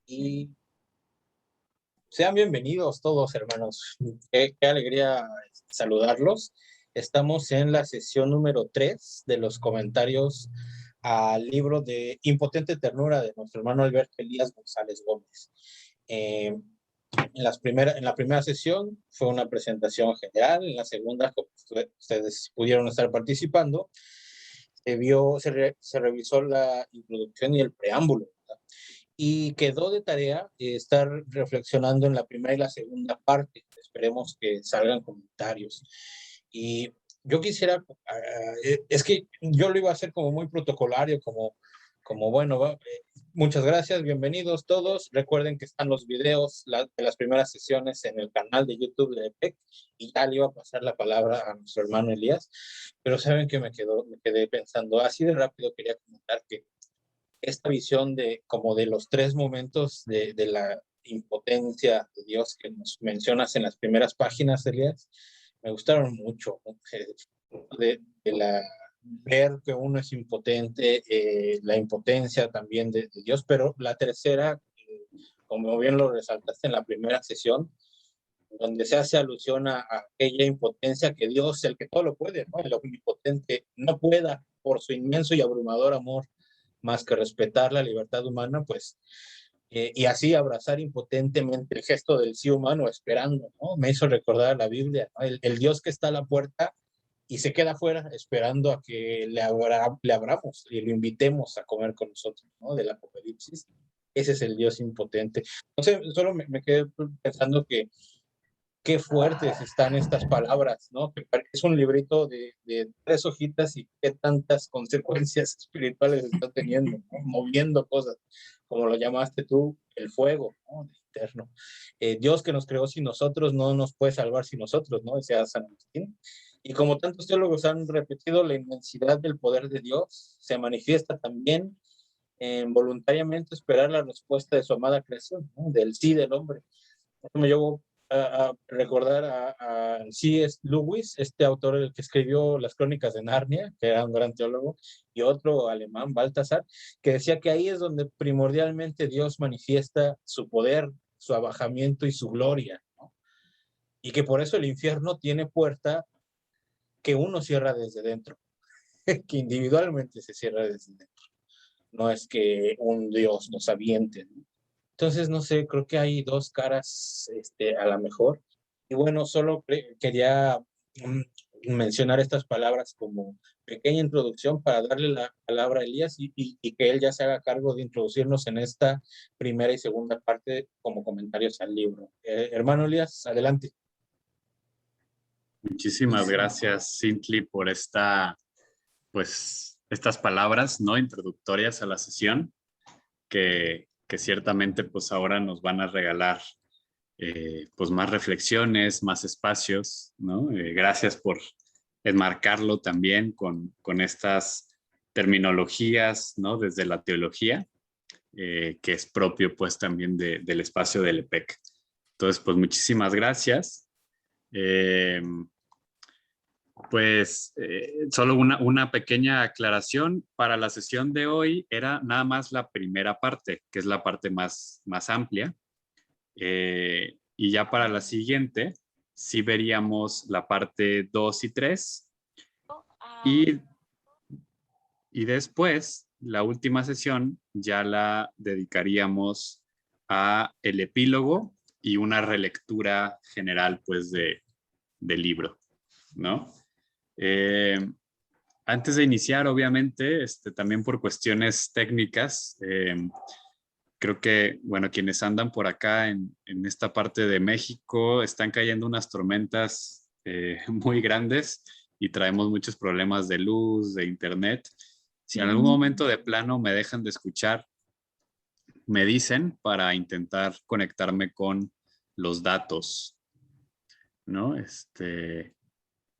Y sean bienvenidos todos, hermanos. Qué alegría saludarlos. Estamos en la sesión número 3 de los comentarios al libro de Impotente Ternura de nuestro hermano Alberto Elías González Gómez. En la primera sesión fue una presentación general, en la segunda, como ustedes pudieron estar participando, se revisó la introducción y el preámbulo, ¿verdad? Y quedó de tarea estar reflexionando en la primera y la segunda parte. Esperemos que salgan comentarios. Y yo quisiera, es que yo lo iba a hacer como muy protocolario, como bueno, muchas gracias, bienvenidos todos. Recuerden que están los videos de las primeras sesiones en el canal de YouTube de EPEC y ya le iba a pasar la palabra a nuestro hermano Elías, pero saben que me quedé pensando, así de rápido quería comentar que esta visión de como de los tres momentos de la impotencia de Dios que nos mencionas en las primeras páginas, Elías, me gustaron mucho, ¿no? De la ver que uno es impotente, la impotencia también de Dios, pero la tercera, como bien lo resaltaste en la primera sesión, donde se hace alusión a aquella impotencia que Dios, el que todo lo puede, ¿no? El omnipotente, no pueda por su inmenso y abrumador amor más que respetar la libertad humana, pues, y así abrazar impotentemente el gesto del sí humano esperando, ¿no? Me hizo recordar la Biblia, ¿no? El Dios que está a la puerta y se queda afuera esperando a que le abramos y lo invitemos a comer con nosotros, ¿no? Del Apocalipsis. Ese es el Dios impotente. No sé, solo me quedé pensando que qué fuertes están estas palabras, ¿no? Que es un librito de 3 hojitas y qué tantas consecuencias espirituales está teniendo, ¿no? Moviendo cosas, como lo llamaste tú, el fuego, ¿no? Eterno. Dios que nos creó sin nosotros no nos puede salvar sin nosotros, ¿no? Decía San Agustín. Y como tantos teólogos han repetido, la inmensidad del poder de Dios se manifiesta también en voluntariamente esperar la respuesta de su amada creación, ¿no? Del sí del hombre. Me llevo a recordar a C.S. Lewis, este autor el que escribió las Crónicas de Narnia, que era un gran teólogo, y otro alemán, Baltasar, que decía que ahí es donde primordialmente Dios manifiesta su poder, su abajamiento y su gloria, ¿no? Y que por eso el infierno tiene puerta que uno cierra desde dentro, que individualmente se cierra desde dentro. No es que un Dios nos aviente, ¿no? Entonces, no sé, creo que hay dos caras, a la mejor. Y bueno, solo quería mencionar estas palabras como pequeña introducción para darle la palabra a Elías y que él ya se haga cargo de introducirnos en esta primera y segunda parte como comentarios al libro. Hermano Elías, adelante. Muchísimas gracias, Sintli, por estas palabras, ¿no? Introductorias a la sesión, que ciertamente pues ahora nos van a regalar pues más reflexiones, más espacios, ¿no? Gracias por enmarcarlo también con estas terminologías, ¿no? Desde la teología, que es propio pues también del espacio del EPEC. Entonces, pues muchísimas gracias. Solo una pequeña aclaración. Para la sesión de hoy era nada más la primera parte, que es la parte más amplia. Y ya para la siguiente, sí veríamos la parte 2 y 3. Y después, la última sesión, ya la dedicaríamos a el epílogo y una relectura general, pues, del libro, ¿no? Antes de iniciar, obviamente, también por cuestiones técnicas, creo que, bueno, quienes andan por acá en esta parte de México, están cayendo unas tormentas muy grandes y traemos muchos problemas de luz, de internet. Si en algún momento de plano me dejan de escuchar, me dicen para intentar conectarme con los datos, ¿no?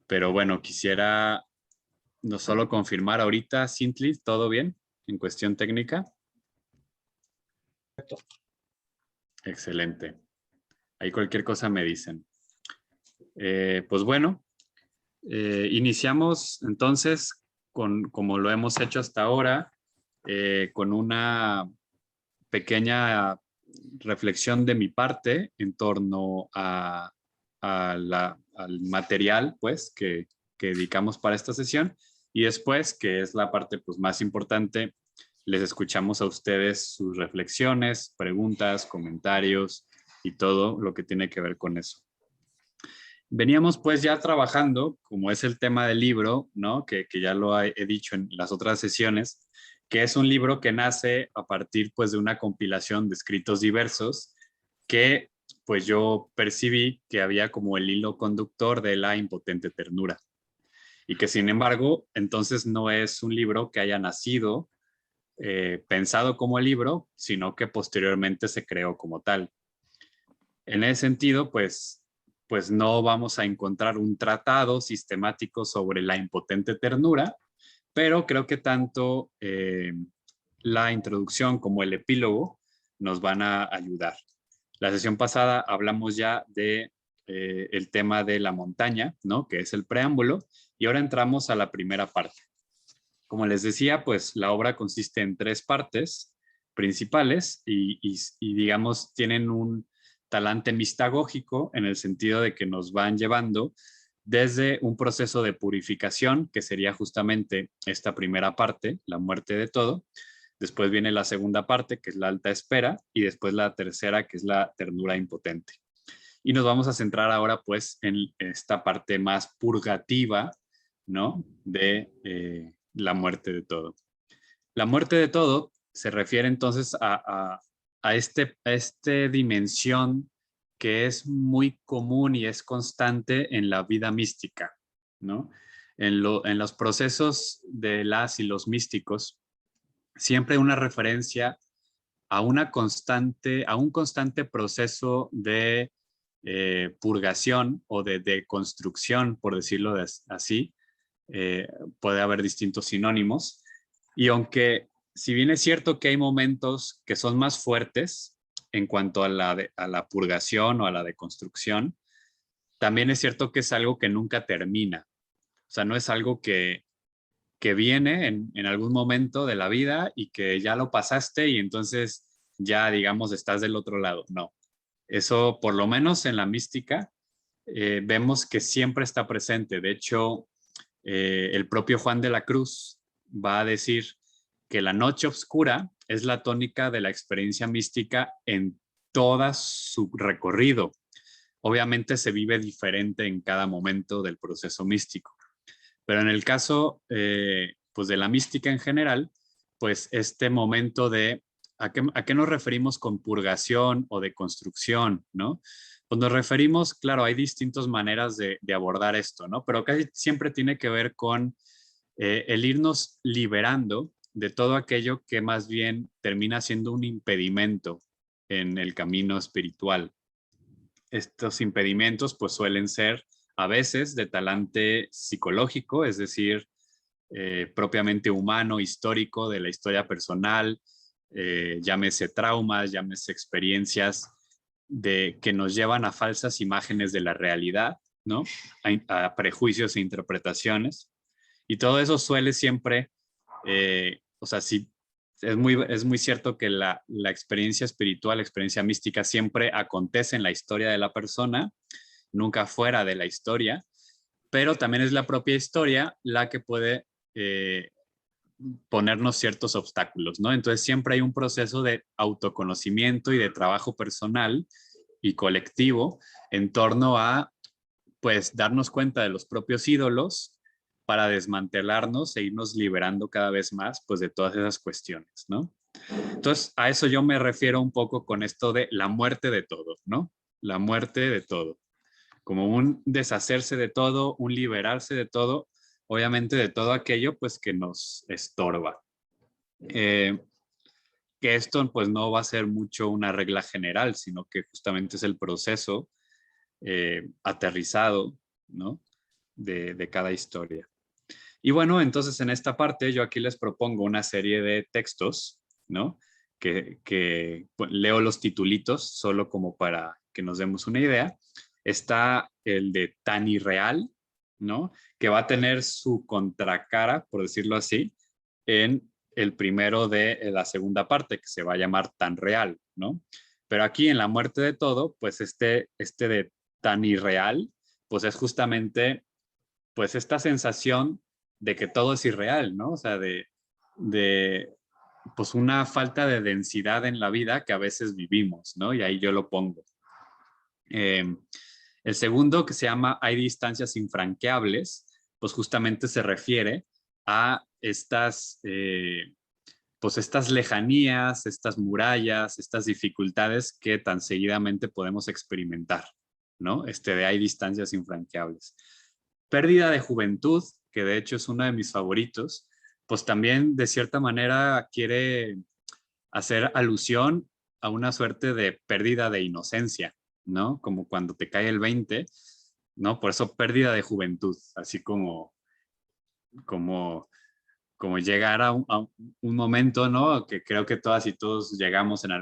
Pero bueno, quisiera no solo confirmar ahorita, Sintli, ¿todo bien en cuestión técnica? Perfecto. Excelente. Ahí cualquier cosa me dicen. Pues bueno, iniciamos entonces como lo hemos hecho hasta ahora, con una pequeña reflexión de mi parte en torno al material, pues, que dedicamos para esta sesión. Y después, que es la parte pues, más importante, les escuchamos a ustedes sus reflexiones, preguntas, comentarios y todo lo que tiene que ver con eso. Veníamos pues ya trabajando, como es el tema del libro, ¿no? Que ya lo he dicho en las otras sesiones, que es un libro que nace a partir pues de una compilación de escritos diversos que pues yo percibí que había como el hilo conductor de la impotente ternura y que sin embargo entonces no es un libro que haya nacido pensado como libro, sino que posteriormente se creó como tal. En ese sentido, pues no vamos a encontrar un tratado sistemático sobre la impotente ternura, pero creo que tanto la introducción como el epílogo nos van a ayudar. La sesión pasada hablamos ya de el tema de la montaña, ¿no? Que es el preámbulo, y ahora entramos a la primera parte. Como les decía, pues la obra consiste en 3 partes principales y digamos, tienen un talante mistagógico en el sentido de que nos van llevando desde un proceso de purificación, que sería justamente esta primera parte, la muerte de todo. Después viene la segunda parte, que es la alta espera, y después la tercera, que es la ternura impotente. Y nos vamos a centrar ahora, pues, en esta parte más purgativa, ¿no? De la muerte de todo. La muerte de todo se refiere entonces a esta dimensión que es muy común y es constante en la vida mística, ¿no? En los procesos de las y los místicos, siempre hay una referencia a a un constante proceso de purgación o de deconstrucción, por decirlo así. Puede haber distintos sinónimos. Y aunque, si bien es cierto que hay momentos que son más fuertes en cuanto a la purgación o a la deconstrucción, también es cierto que es algo que nunca termina. O sea, no es algo que viene en algún momento de la vida y que ya lo pasaste y entonces ya, digamos, estás del otro lado. No, eso por lo menos en la mística vemos que siempre está presente. De hecho, el propio Juan de la Cruz va a decir que la noche oscura es la tónica de la experiencia mística en todo su recorrido. Obviamente se vive diferente en cada momento del proceso místico. Pero en el caso pues de la mística en general, pues este momento de ¿a qué nos referimos con purgación o de construcción, ¿no? Pues nos referimos, claro, hay distintas maneras de abordar esto, ¿no? Pero casi siempre tiene que ver con el irnos liberando de todo aquello que más bien termina siendo un impedimento en el camino espiritual. Estos impedimentos pues suelen ser a veces de talante psicológico, es decir, propiamente humano, histórico, de la historia personal, llámese traumas, llámese experiencias que nos llevan a falsas imágenes de la realidad, ¿no? A prejuicios e interpretaciones. Y todo eso suele siempre, o sea, sí, es muy cierto que la experiencia espiritual, la experiencia mística siempre acontece en la historia de la persona, nunca fuera de la historia, pero también es la propia historia la que puede ponernos ciertos obstáculos, ¿no? Entonces siempre hay un proceso de autoconocimiento y de trabajo personal y colectivo en torno a, pues, darnos cuenta de los propios ídolos para desmantelarnos e irnos liberando cada vez más, pues, de todas esas cuestiones, ¿no? Entonces, a eso yo me refiero un poco con esto de la muerte de todo, ¿no? La muerte de todo. Como un deshacerse de todo, un liberarse de todo, obviamente de todo aquello, pues, que nos estorba. Que esto, pues, no va a ser mucho una regla general, sino que justamente es el proceso aterrizado, ¿no? De cada historia. Y bueno, entonces en esta parte yo aquí les propongo una serie de textos, ¿no? Que pues, leo los titulitos solo como para que nos demos una idea. Está el de Tan Irreal, ¿no? Que va a tener su contracara, por decirlo así, en el primero de la segunda parte, que se va a llamar Tan Real, ¿no? Pero aquí en la muerte de todo, pues este de tan irreal, pues es justamente pues esta sensación de que todo es irreal, ¿no? O sea, de pues una falta de densidad en la vida que a veces vivimos, ¿no? Y ahí yo lo pongo. El segundo, que se llama Hay distancias infranqueables, pues justamente se refiere a pues estas lejanías, estas murallas, estas dificultades que tan seguidamente podemos experimentar, ¿no? De Hay distancias infranqueables. Pérdida de juventud, que de hecho es uno de mis favoritos, pues también de cierta manera quiere hacer alusión a una suerte de pérdida de inocencia, ¿no? Como cuando te cae el 20, ¿no? Por eso pérdida de juventud, así como, como llegar a un momento, ¿no? Que creo que todas y todos llegamos en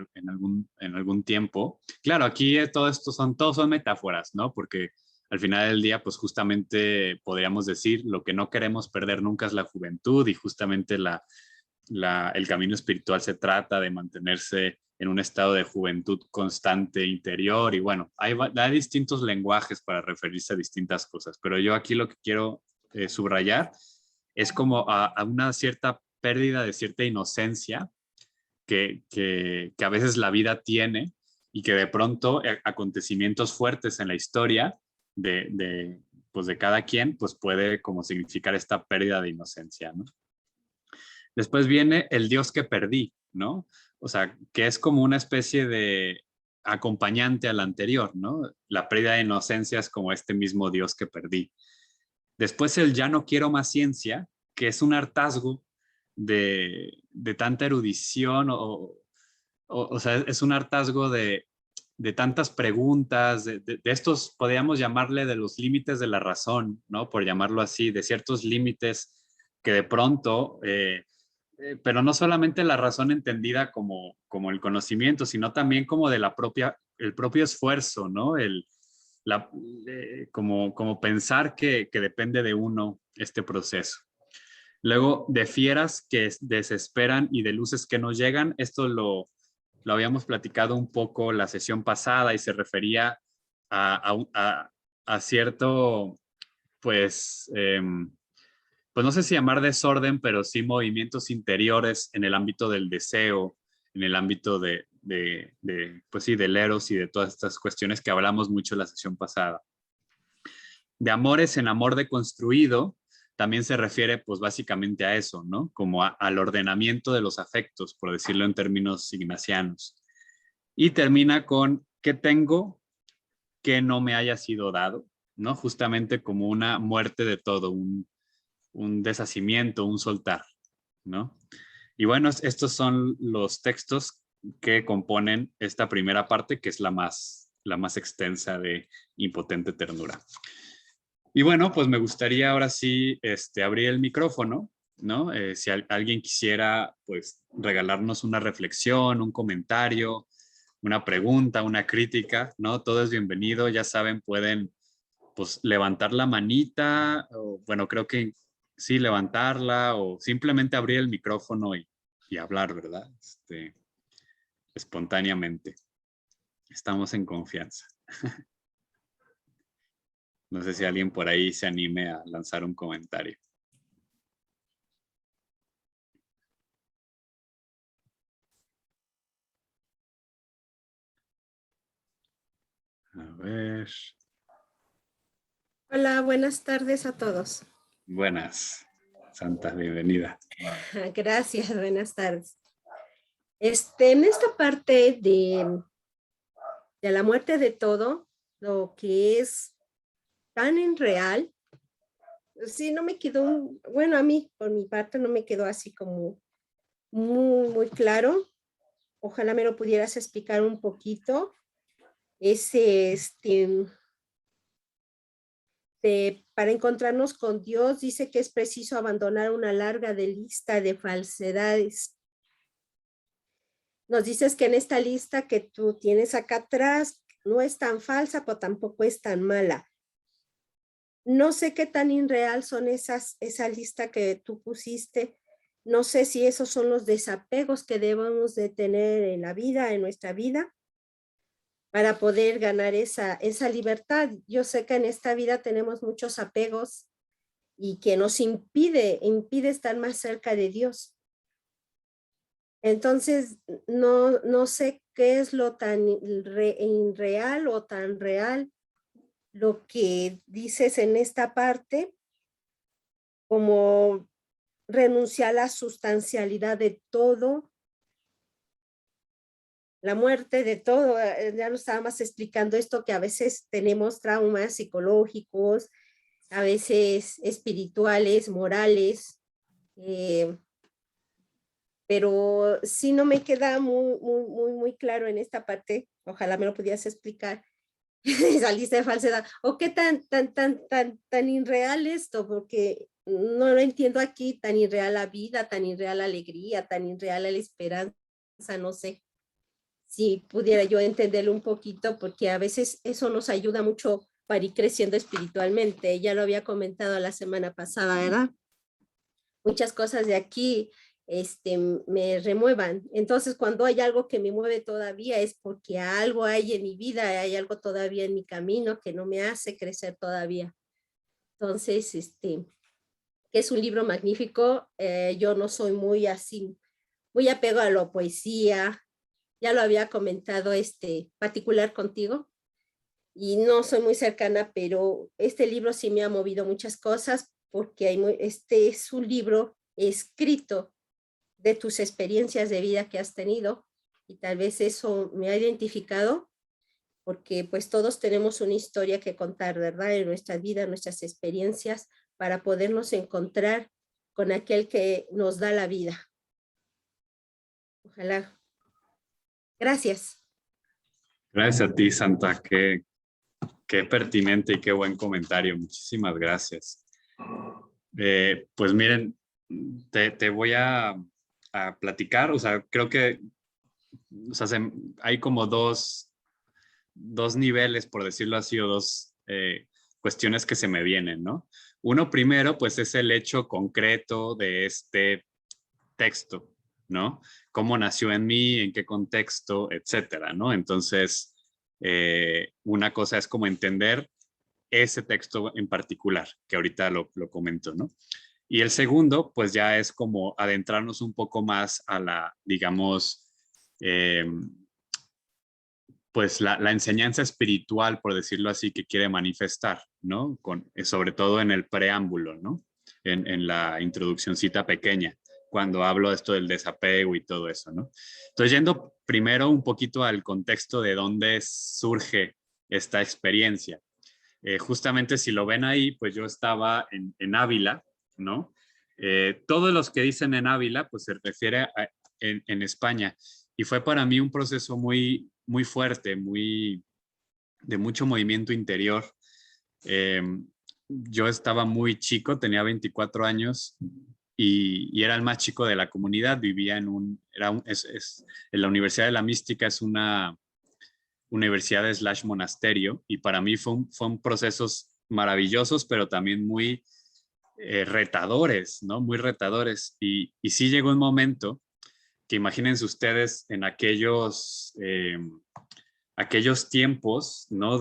algún tiempo. Claro, aquí todos son metáforas, ¿no? Porque al final del día, pues justamente podríamos decir, lo que no queremos perder nunca es la juventud y justamente el camino espiritual se trata de mantenerse en un estado de juventud constante interior y bueno, hay distintos lenguajes para referirse a distintas cosas, pero yo aquí lo que quiero subrayar es como a una cierta pérdida de cierta inocencia que a veces la vida tiene y que de pronto acontecimientos fuertes en la historia pues de cada quien pues puede como significar esta pérdida de inocencia, ¿no? Después viene el Dios que perdí, ¿no? O sea, que es como una especie de acompañante al anterior, ¿no? La pérdida de inocencia es como este mismo Dios que perdí. Después el ya no quiero más ciencia, que es un hartazgo de tanta erudición o sea, es un hartazgo de tantas preguntas, de estos, podríamos llamarle de los límites de la razón, ¿no? Por llamarlo así, de ciertos límites que de pronto, pero no solamente la razón entendida como el conocimiento, sino también como de el propio esfuerzo, ¿no? La, como pensar que depende de uno este proceso. Luego, de fieras que desesperan y de luces que no llegan, esto lo habíamos platicado un poco la sesión pasada y se refería a cierto, pues, pues no sé si llamar desorden, pero sí movimientos interiores en el ámbito del deseo, en el ámbito pues sí, del eros y de todas estas cuestiones que hablamos mucho en la sesión pasada. De amores en amor deconstruido, también se refiere pues básicamente a eso, ¿no? Como al ordenamiento de los afectos, por decirlo en términos ignacianos. Y termina con ¿qué tengo que no me haya sido dado? ¿No? Justamente como una muerte de todo, un deshacimiento, un soltar, ¿no? Y bueno, estos son los textos que componen esta primera parte, que es la más extensa de Impotente Ternura. Y bueno, pues me gustaría ahora sí abrir el micrófono, ¿no? Si alguien quisiera, pues, regalarnos una reflexión, un comentario, una pregunta, una crítica, ¿no? Todo es bienvenido, ya saben, pueden, pues, levantar la manita, o, bueno, creo que sí, levantarla, o simplemente abrir el micrófono y hablar, ¿verdad? Espontáneamente. Estamos en confianza. No sé si alguien por ahí se anime a lanzar un comentario. A ver. Hola, buenas tardes a todos. Buenas, Santa, bienvenida. Gracias, buenas tardes. En esta parte de la muerte de todo, lo que es tan irreal, sí, no me quedó, bueno, a mí, por mi parte, no me quedó así como muy claro. Ojalá me lo pudieras explicar un poquito. Para encontrarnos con Dios, dice que es preciso abandonar una larga lista de falsedades. Nos dices que en esta lista que tú tienes acá atrás no es tan falsa, pero tampoco es tan mala. No sé qué tan irreal son esa lista que tú pusiste. No sé si esos son los desapegos que debemos de tener en la vida, en nuestra vida, para poder ganar esa libertad. Yo sé que en esta vida tenemos muchos apegos y que nos impide estar más cerca de Dios. Entonces, no sé qué es lo tan irreal o tan real lo que dices en esta parte, como renunciar a la sustancialidad de todo, la muerte de todo. Ya nos estábamos explicando esto, que a veces tenemos traumas psicológicos, a veces espirituales, morales, pero sí no me queda muy claro en esta parte. Ojalá me lo pudieras explicar. Esa lista de falsedad. ¿O qué tan irreal esto? Porque no lo entiendo aquí, tan irreal la vida, tan irreal la alegría, tan irreal la esperanza, no sé. Si pudiera yo entenderlo un poquito, porque a veces eso nos ayuda mucho para ir creciendo espiritualmente. Ya lo había comentado la semana pasada, ¿verdad? Muchas cosas de aquí me remuevan. Entonces, cuando hay algo que me mueve todavía, es porque algo hay en mi vida, hay algo todavía en mi camino que no me hace crecer todavía. Entonces, que es un libro magnífico. Yo no soy muy así, muy apego a la poesía. Ya lo había comentado particular contigo y no soy muy cercana, pero este libro sí me ha movido muchas cosas porque este es un libro escrito de tus experiencias de vida que has tenido y tal vez eso me ha identificado porque pues todos tenemos una historia que contar, ¿verdad? En nuestra vida, nuestras experiencias para podernos encontrar con aquel que nos da la vida. Ojalá. Gracias. Gracias a ti, Santa. Qué pertinente y qué buen comentario. Muchísimas gracias. Pues miren, te voy a platicar. O sea, creo que hay como dos niveles, por decirlo así, o dos cuestiones que se me vienen, ¿no? Uno primero, pues es el hecho concreto de este texto, ¿no? Cómo nació en mí, en qué contexto, etcétera, ¿no? Entonces, una cosa es como entender ese texto en particular, que ahorita lo comento, ¿no? Y el segundo, pues ya es como adentrarnos un poco más a la, digamos, pues la enseñanza espiritual, por decirlo así, que quiere manifestar, ¿no? Sobre todo en el preámbulo, ¿no? En la introduccióncita pequeña, cuando hablo de esto del desapego y todo eso, ¿no? Entonces, yendo primero un poquito al contexto de dónde surge esta experiencia. Justamente si lo ven ahí, pues yo estaba en Ávila, ¿no? Todos los que dicen en Ávila, pues se refiere en España. Y fue para mí un proceso muy fuerte, de mucho movimiento interior. Yo estaba muy chico, tenía 24 años y era el más chico de la comunidad. Vivía en la Universidad de la Mística, es una universidad / monasterio, y para mí fueron procesos maravillosos, pero también muy retadores, ¿no? Muy retadores. Y sí llegó un momento que imagínense ustedes en aquellos tiempos, ¿no?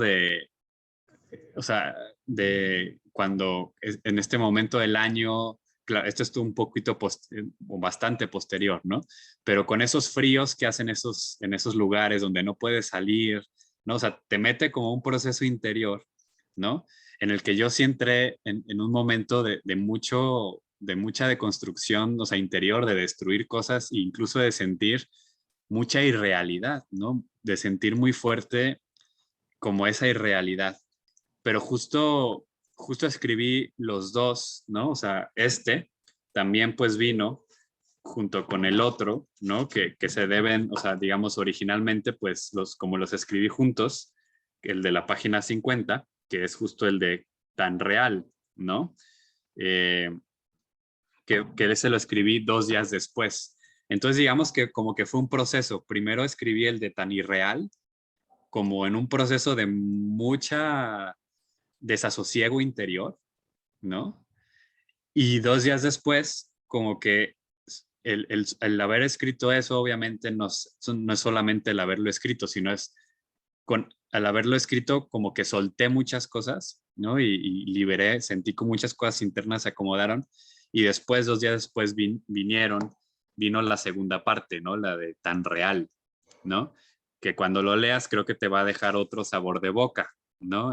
O sea, de cuando en este momento del año, claro, esto es un poquito o bastante posterior, ¿no? Pero con esos fríos que hacen en esos lugares donde no puedes salir, ¿no? O sea, te mete como un proceso interior, ¿no? En el que yo sí entré en un momento de mucha deconstrucción, o sea, interior, de destruir cosas e incluso de sentir mucha irrealidad, ¿no? De sentir muy fuerte como esa irrealidad. Pero justo escribí los dos, ¿no? O sea, también pues vino junto con el otro, ¿no? Que se deben, o sea, digamos, originalmente pues como los escribí juntos, el de la página 50, que es justo el de Tan Real, ¿no? Que ese lo escribí 2 días después. Entonces digamos que como que fue un proceso. Primero escribí el de Tan Irreal, como en un proceso de mucha desasosiego interior, ¿no? Y 2 días después, como que el haber escrito eso, obviamente no es solamente el haberlo escrito, sino es al haberlo escrito, como que solté muchas cosas, ¿no? Y liberé, sentí que muchas cosas internas se acomodaron y después, 2 días después, vino la segunda parte, ¿no? La de tan real, ¿no? Que cuando lo leas creo que te va a dejar otro sabor de boca, ¿no?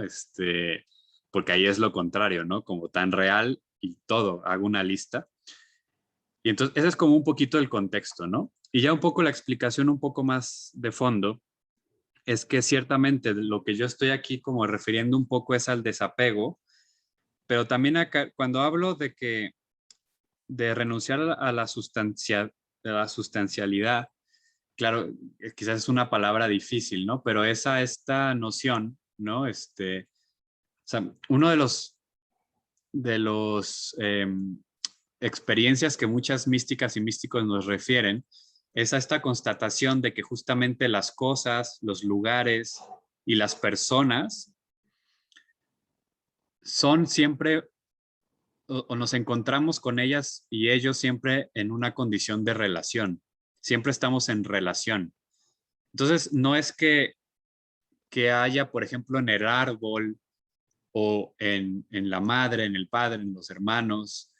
Porque ahí es lo contrario, ¿no? Como tan real y todo, hago una lista. Y entonces ese es como un poquito el contexto, ¿no? Y ya un poco la explicación un poco más de fondo es que ciertamente lo que yo estoy aquí como refiriendo un poco es al desapego, pero también acá, cuando hablo de renunciar a la sustancialidad, claro, quizás es una palabra difícil, ¿no? Pero esta noción, ¿no? O sea, uno de los experiencias que muchas místicas y místicos nos refieren es a esta constatación de que justamente las cosas, los lugares y las personas son siempre, o nos encontramos con ellas y ellos siempre en una condición de relación. Siempre estamos en relación. Entonces, no es que haya, por ejemplo, en el árbol o en la madre, en el padre, en los hermanos,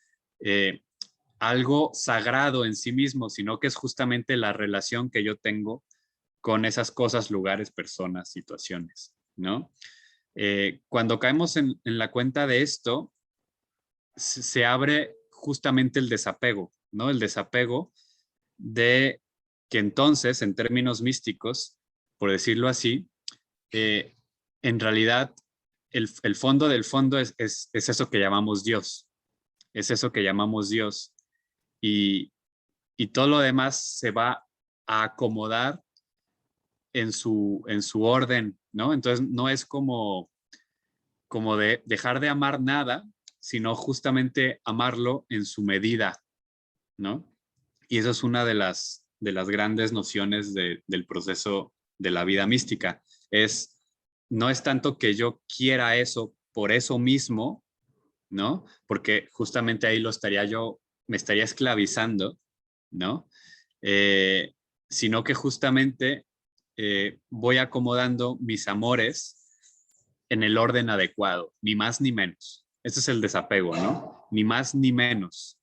algo sagrado en sí mismo, sino que es justamente la relación que yo tengo con esas cosas, lugares, personas, situaciones, ¿no? Cuando caemos en la cuenta de esto, se abre justamente el desapego, ¿no? El desapego de que entonces, en términos místicos, por decirlo así, en realidad el fondo del fondo es eso que llamamos Dios, es eso que llamamos Dios. Y todo lo demás se va a acomodar en su orden, ¿no? Entonces no es como de dejar de amar nada, sino justamente amarlo en su medida, ¿no? Y eso es una de las grandes nociones del proceso de la vida mística. No es tanto que yo quiera eso por eso mismo, ¿no? Porque justamente ahí me estaría esclavizando, ¿no? Eh, Sino que justamente voy acomodando mis amores en el orden adecuado, ni más ni menos. Ese es el desapego, ¿no? Ni más ni menos.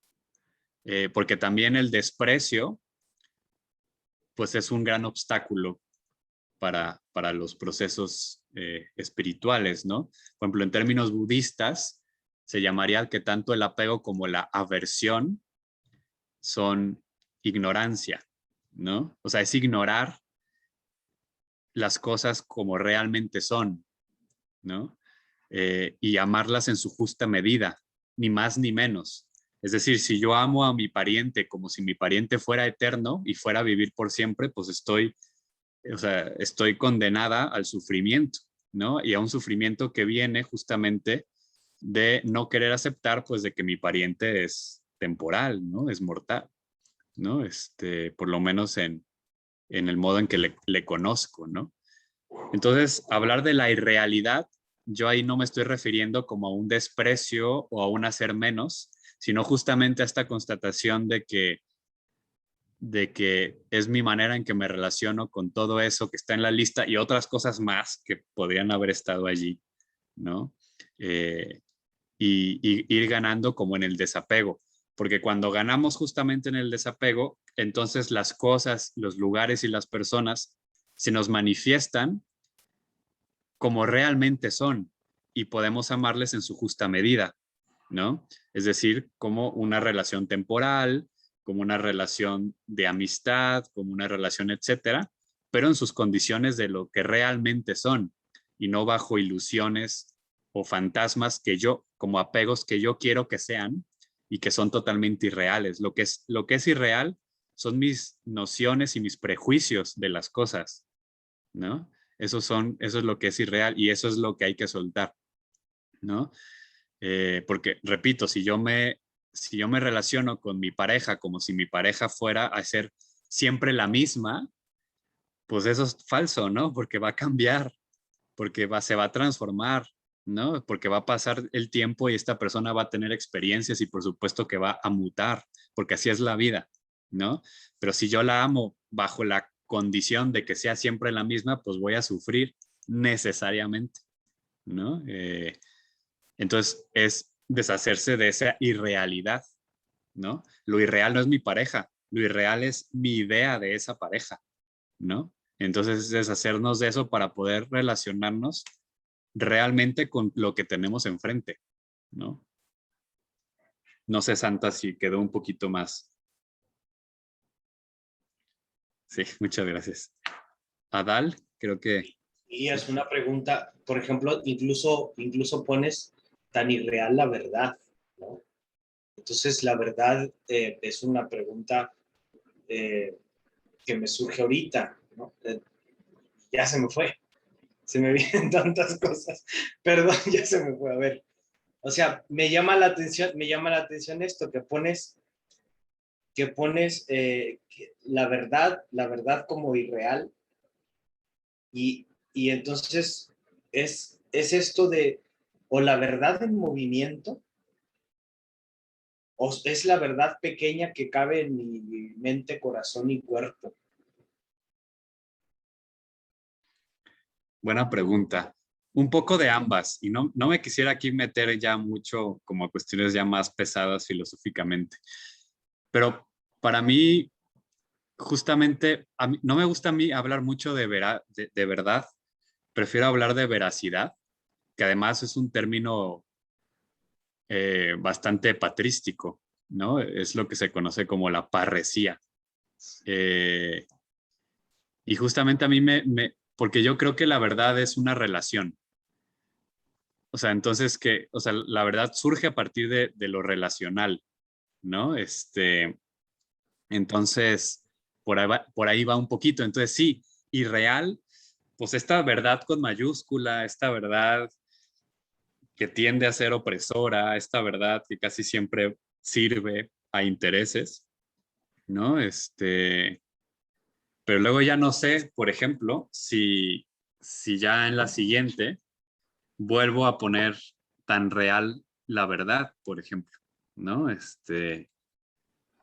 Porque también el desprecio, pues es un gran obstáculo para los procesos espirituales, ¿no? Por ejemplo, en términos budistas, se llamaría que tanto el apego como la aversión son ignorancia, ¿no? O sea, es ignorar las cosas como realmente son, ¿no? Y amarlas en su justa medida, ni más ni menos. Es decir, si yo amo a mi pariente como si mi pariente fuera eterno y fuera a vivir por siempre, pues estoy condenada al sufrimiento, ¿no? Y a un sufrimiento que viene justamente de no querer aceptar, pues, de que mi pariente es temporal, ¿no? Es mortal, ¿no? Por lo menos en el modo en que le conozco, ¿no? Entonces, hablar de la irrealidad, yo ahí no me estoy refiriendo como a un desprecio o a un hacer menos, sino justamente a esta constatación de que es mi manera en que me relaciono con todo eso que está en la lista y otras cosas más que podrían haber estado allí, ¿no? Y ir ganando como en el desapego, porque cuando ganamos justamente en el desapego, entonces las cosas, los lugares y las personas se nos manifiestan como realmente son y podemos amarles en su justa medida, ¿no? Es decir, como una relación temporal, como una relación de amistad, como una relación, etcétera, pero en sus condiciones de lo que realmente son y no bajo ilusiones o fantasmas como apegos que yo quiero que sean y que son totalmente irreales. Lo que es irreal son mis nociones y mis prejuicios de las cosas, ¿no? Eso es lo que es irreal y eso es lo que hay que soltar, ¿no? Porque, repito, si yo me relaciono con mi pareja como si mi pareja fuera a ser siempre la misma, pues eso es falso, ¿no? Porque va a cambiar, porque se va a transformar, ¿no? Porque va a pasar el tiempo y esta persona va a tener experiencias y por supuesto que va a mutar, porque así es la vida, ¿no? Pero si yo la amo bajo la condición de que sea siempre la misma, pues voy a sufrir necesariamente, ¿no? Entonces es deshacerse de esa irrealidad, ¿no? Lo irreal no es mi pareja, lo irreal es mi idea de esa pareja, ¿no? Entonces, deshacernos de eso para poder relacionarnos realmente con lo que tenemos enfrente, ¿no? No sé, Santa, si quedó un poquito más. Sí, muchas gracias. Adal, creo que... Y es una pregunta, por ejemplo, incluso pones tan irreal la verdad, ¿no? Entonces, la verdad es una pregunta que me surge ahorita, ¿no? Ya se me fue. Se me vienen tantas cosas. Perdón, ya se me fue. A ver. O sea, me llama la atención esto que pones la verdad como irreal. Y entonces es esto de o la verdad en movimiento o es la verdad pequeña que cabe en mi mente, corazón y cuerpo. Buena pregunta. Un poco de ambas, y no me quisiera aquí meter ya mucho como cuestiones ya más pesadas filosóficamente, pero para mí, justamente, no me gusta a mí hablar mucho de verdad, prefiero hablar de veracidad, que además es un término bastante patrístico, ¿no? Es lo que se conoce como la parresía. Y justamente a mí porque yo creo que la verdad es una relación. O sea, entonces la verdad surge a partir de lo relacional, ¿no? Entonces, por ahí va un poquito. Entonces, sí, irreal, pues esta verdad con mayúscula, esta verdad que tiende a ser opresora, esta verdad que casi siempre sirve a intereses, ¿no? Pero luego ya no sé, por ejemplo, si ya en la siguiente vuelvo a poner tan real la verdad, por ejemplo, ¿no?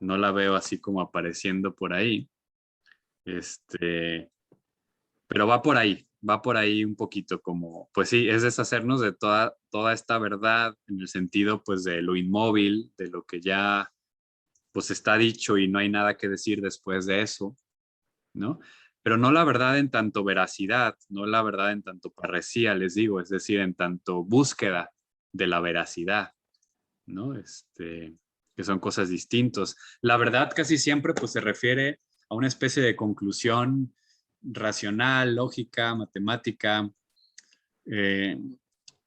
No la veo así como apareciendo por ahí. Pero va por ahí un poquito como, pues sí, es deshacernos de toda esta verdad en el sentido pues de lo inmóvil, de lo que ya pues está dicho y no hay nada que decir después de eso, ¿no? Pero no la verdad en tanto veracidad, no la verdad en tanto parresía, les digo, es decir, en tanto búsqueda de la veracidad, ¿no? Que son cosas distintas. La verdad casi siempre pues se refiere a una especie de conclusión racional, lógica, matemática, eh,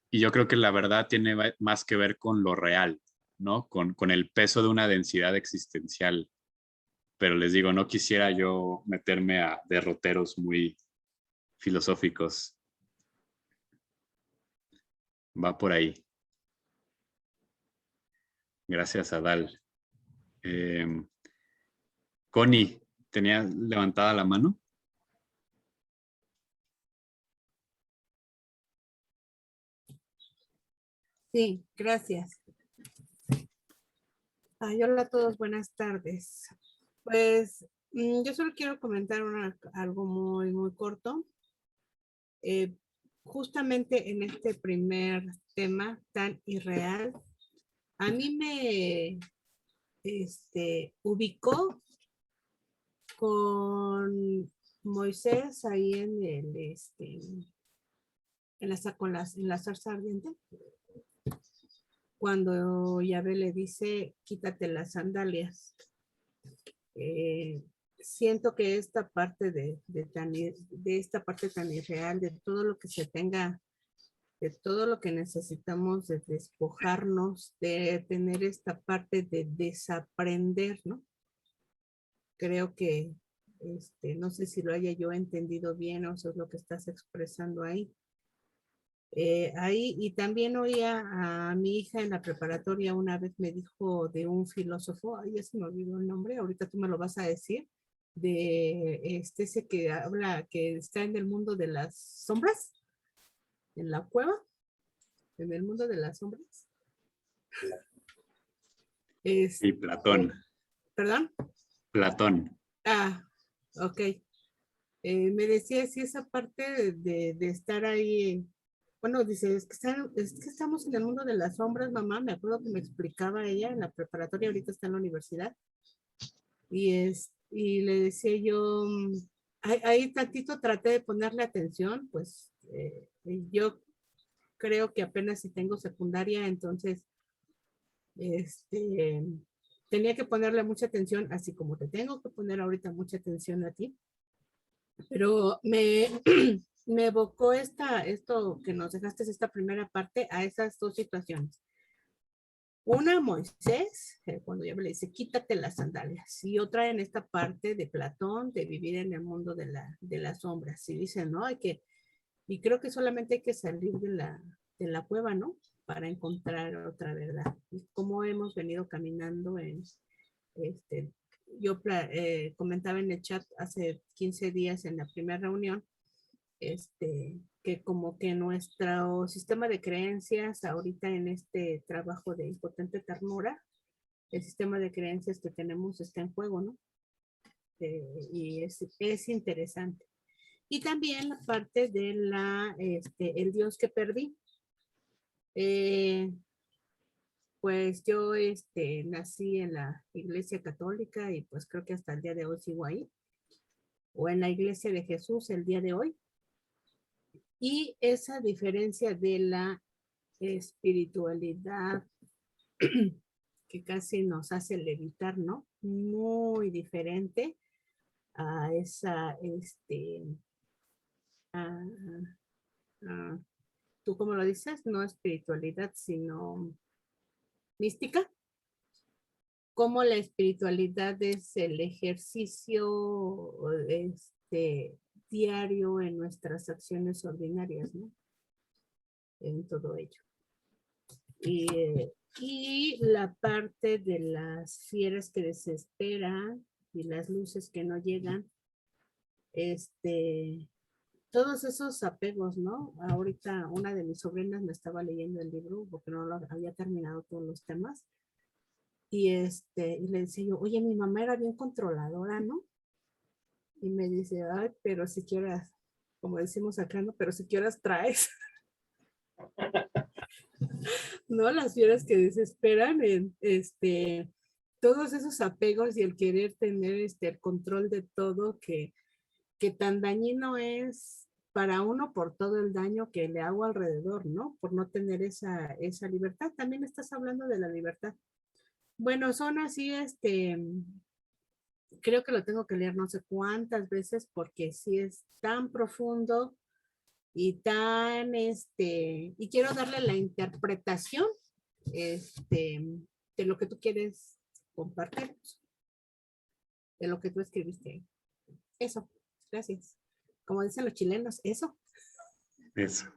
y yo creo que la verdad tiene más que ver con lo real, ¿no? Con el peso de una densidad existencial. Pero les digo, no quisiera yo meterme a derroteros muy filosóficos. Va por ahí. Gracias, Adal. Connie, ¿tenía levantada la mano? Sí, gracias. Hola a todos, buenas tardes. Pues yo solo quiero comentar algo muy corto. Justamente en este primer tema tan irreal, a mí me ubicó con Moisés ahí en la zarza ardiente, cuando Yahvé le dice, quítate las sandalias. Siento que esta parte de esta parte tan irreal, de todo lo que se tenga, de todo lo que necesitamos de despojarnos, de tener esta parte de desaprender, ¿no? Creo que, no sé si lo haya yo entendido bien o eso es lo que estás expresando ahí. Ahí, y también oía a mi hija en la preparatoria, una vez me dijo de un filósofo, ay, ya se me olvidó el nombre, ahorita tú me lo vas a decir, de ese que habla, que está en el mundo de las sombras, en la cueva, en el mundo de las sombras. Y Platón. ¿Perdón? Platón. Ah, ok. me decía si esa parte de estar ahí, bueno, dice, es que estamos en el mundo de las sombras, mamá. Me acuerdo que me explicaba ella en la preparatoria, ahorita está en la universidad. Y le decía yo, ahí tantito traté de ponerle atención, pues yo creo que apenas si tengo secundaria, entonces tenía que ponerle mucha atención, así como te tengo que poner ahorita mucha atención a ti. Pero me evocó esto que nos dejaste, esta primera parte, a esas dos situaciones. Una, Moisés, cuando ya me le dice, quítate las sandalias. Y otra en esta parte de Platón, de vivir en el mundo de las sombras. Y dice, ¿no? Y creo que solamente hay que salir de la cueva, ¿no? Para encontrar otra verdad. Y cómo hemos venido caminando yo comentaba en el chat hace 15 días en la primera reunión, que como que nuestro sistema de creencias ahorita en este trabajo de impotente ternura, el sistema de creencias que tenemos está en juego, ¿no? Y es interesante. Y también la parte de el Dios que perdí. Pues yo nací en la Iglesia Católica y pues creo que hasta el día de hoy sigo ahí. O en la Iglesia de Jesús el día de hoy. Y esa diferencia de la espiritualidad que casi nos hace levitar, ¿no? Muy diferente a esa, ¿tú cómo lo dices? No espiritualidad, sino mística. Como la espiritualidad es el ejercicio diario en nuestras acciones ordinarias, ¿no? En todo ello. Y la parte de las fieras que desesperan y las luces que no llegan, todos esos apegos, ¿no? Ahorita una de mis sobrinas me estaba leyendo el libro porque no lo había terminado todos los temas. Y le decía yo, oye, mi mamá era bien controladora, ¿no? Y me dice, ay, pero si quieras, como decimos acá, ¿no? Pero si quieras traes. ¿No? Las fieras que desesperan en todos esos apegos y el querer tener el control de todo que tan dañino es para uno por todo el daño que le hago alrededor, ¿no? Por no tener esa libertad. También estás hablando de la libertad. Bueno, son así, creo que lo tengo que leer no sé cuántas veces porque sí es tan profundo y tan, y quiero darle la interpretación, de lo que tú quieres compartir, de lo que tú escribiste. Eso, gracias. Como dicen los chilenos, eso. Eso.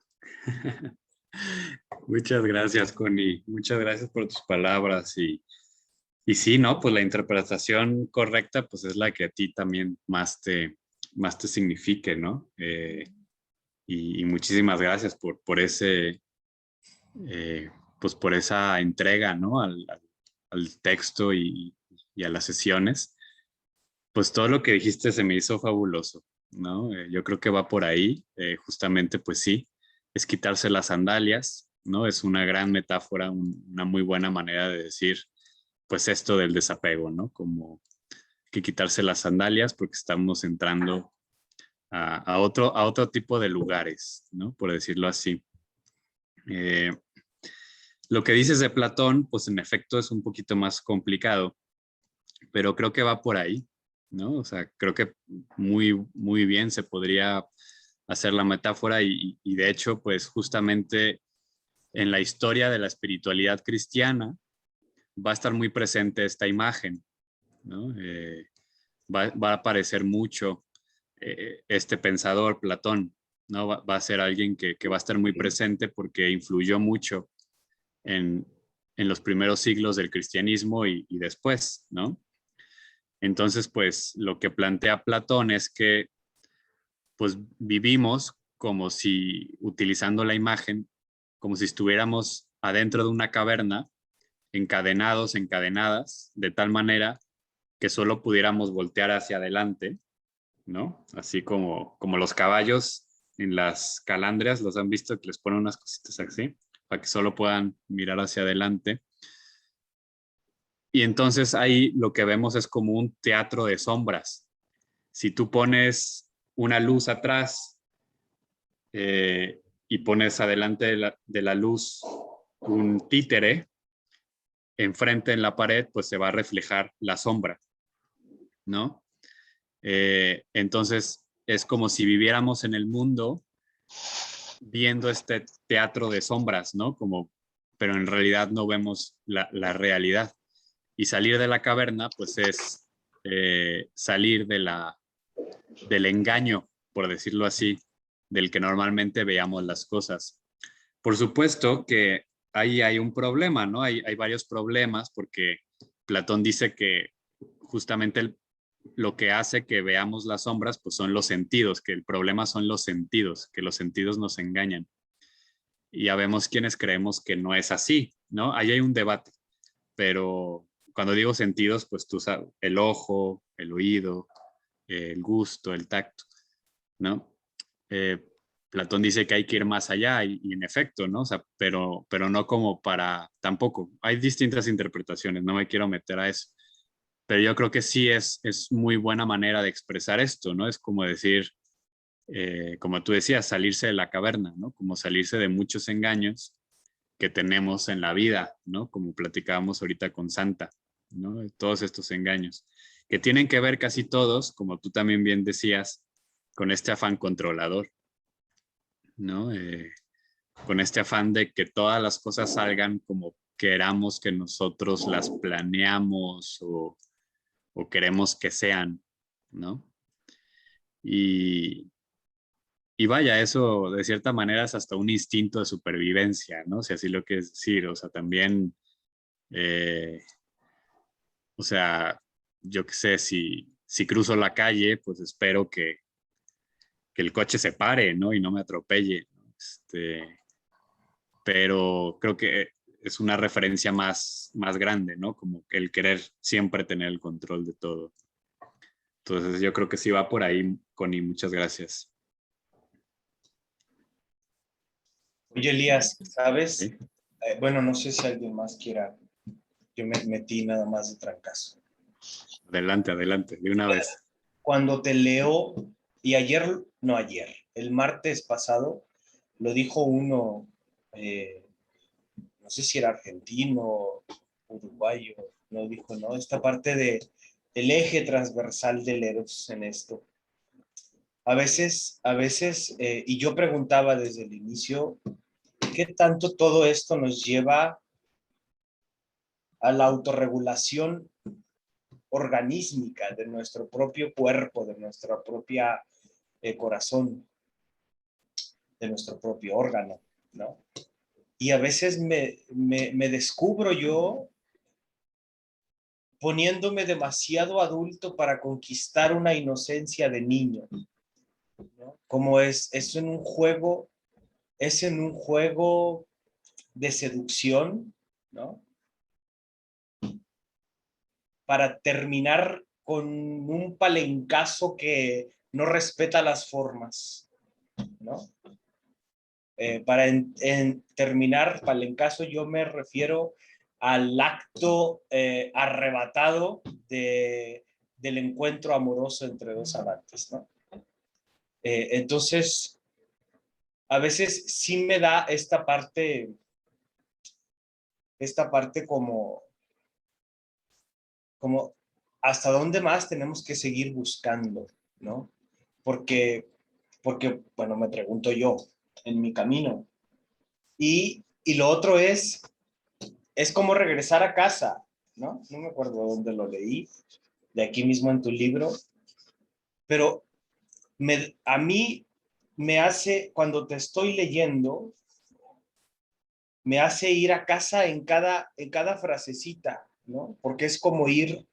Muchas gracias, Connie. Muchas gracias por tus palabras. Y sí, ¿no? Pues la interpretación correcta, pues es la que a ti también más te signifique, ¿no? Y muchísimas gracias por ese, pues por esa entrega, ¿no? Al texto y a las sesiones. Pues todo lo que dijiste se me hizo fabuloso, ¿no? Yo creo que va por ahí, justamente pues sí, es quitarse las sandalias, ¿no? Es una gran metáfora, una muy buena manera de decir, pues esto del desapego, ¿no? Como que quitarse las sandalias porque estamos entrando a otro tipo de lugares, ¿no? Por decirlo así. Lo que dices de Platón, pues en efecto es un poquito más complicado, pero creo que va por ahí, ¿no? O sea, creo que muy, muy bien se podría hacer la metáfora y de hecho, pues justamente en la historia de la espiritualidad cristiana va a estar muy presente esta imagen, ¿no? Va a aparecer mucho este pensador, Platón, ¿no? Va a ser alguien que va a estar muy presente porque influyó mucho en los primeros siglos del cristianismo y después, ¿no? Entonces, pues lo que plantea Platón es que pues vivimos como si, utilizando la imagen, como si estuviéramos adentro de una caverna, encadenados, encadenadas, de tal manera que solo pudiéramos voltear hacia adelante ¿no? Así como los caballos en las calandrias, los han visto que les ponen unas cositas así, para que solo puedan mirar hacia adelante. Y entonces ahí lo que vemos es como un teatro de sombras. Si tú pones una luz atrás y pones adelante de la luz un títere, enfrente en la pared, pues se va a reflejar la sombra, ¿no? Entonces es como si viviéramos en el mundo viendo este teatro de sombras, ¿no? Pero en realidad no vemos la realidad. Y salir de la caverna, pues es salir del engaño, por decirlo así, del que normalmente veamos las cosas. Por supuesto que ahí hay un problema, ¿no? Hay varios problemas porque Platón dice que justamente lo que hace que veamos las sombras, pues son los sentidos, que el problema son los sentidos, que los sentidos nos engañan. Y ya vemos quienes creemos que no es así, ¿no? Ahí hay un debate, pero cuando digo sentidos, pues tú sabes, el ojo, el oído, el gusto, el tacto, ¿no? Platón dice que hay que ir más allá y en efecto, ¿no? O sea, pero no como para, tampoco. Hay distintas interpretaciones, no me quiero meter a eso. Pero yo creo que sí es muy buena manera de expresar esto, ¿no? Es como decir, como tú decías, salirse de la caverna, ¿no? Como salirse de muchos engaños que tenemos en la vida, ¿no? Como platicábamos ahorita con Santa, ¿no? Todos estos engaños, que tienen que ver casi todos, como tú también bien decías, con este afán controlador, ¿no? Con este afán de que todas las cosas salgan como queramos que nosotros las planeamos o queremos que sean, ¿no? Y, y vaya, eso de cierta manera es hasta un instinto de supervivencia, ¿no? Si así lo quieres decir, o sea, también, eh, o sea, yo qué sé, si cruzo la calle, pues espero que el coche se pare, ¿no? Y no me atropelle, ¿no? Pero creo que es una referencia más grande, ¿no? Como el querer siempre tener el control de todo. Entonces yo creo que sí va por ahí, Connie, muchas gracias. Oye, Elías, ¿sabes? ¿Sí? Bueno, no sé si alguien más quiera. Yo me metí nada más de trancazo. Adelante, adelante, de una vez. Cuando te leo, y ayer, el martes pasado, lo dijo uno, no sé si era argentino, uruguayo, no dijo, no, esta parte del eje transversal del Eros en esto. A veces, y yo preguntaba desde el inicio, ¿qué tanto todo esto nos lleva a la autorregulación organísmica de nuestro propio cuerpo, de nuestra propia corazón, de nuestro propio órgano, ¿no? Y a veces me descubro yo poniéndome demasiado adulto para conquistar una inocencia de niño, ¿no? Como es en un juego, de seducción, ¿no? Para terminar con un palencazo que no respeta las formas, ¿no? Para terminar, palencazo yo me refiero al acto arrebatado del encuentro amoroso entre dos amantes, ¿no? Entonces, a veces sí me da esta parte como hasta dónde más tenemos que seguir buscando, ¿no? Porque, bueno, me pregunto yo en mi camino. Y lo otro es como regresar a casa, ¿no? No me acuerdo dónde lo leí, de aquí mismo en tu libro, pero a mí me hace, cuando te estoy leyendo, me hace ir a casa en cada frasecita, ¿no? Porque es como ir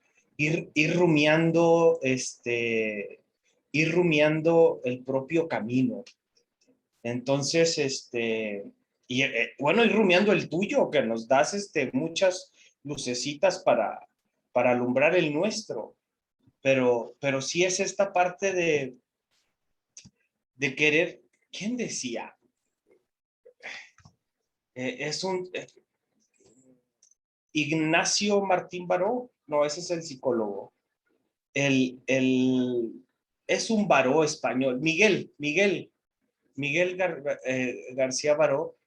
rumiando, ir rumiando el propio camino. Entonces, y bueno, ir rumiando el tuyo, que nos das muchas lucecitas para alumbrar el nuestro. pero sí es esta parte de querer. ¿Quién decía? Ignacio Martín Baró, no, ese es el psicólogo. Es un Baró español, Miguel García Baró,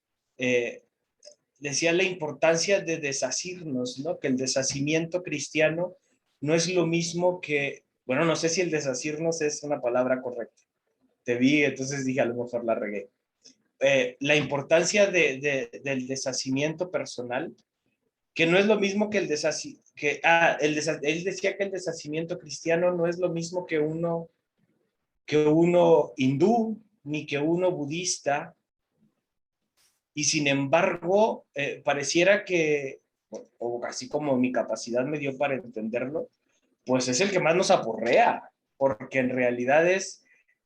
decía la importancia de desasirnos, ¿no? Que el deshacimiento cristiano no es lo mismo que, bueno, no sé si el desasirnos es una palabra correcta. Te vi, entonces dije, a lo mejor la regué. La importancia del deshacimiento personal, que no es lo mismo que el deshacimiento, él decía que el deshacimiento cristiano no es lo mismo que uno hindú, ni que uno budista, y sin embargo, pareciera que, o así como mi capacidad me dio para entenderlo, pues es el que más nos aporrea, porque en realidad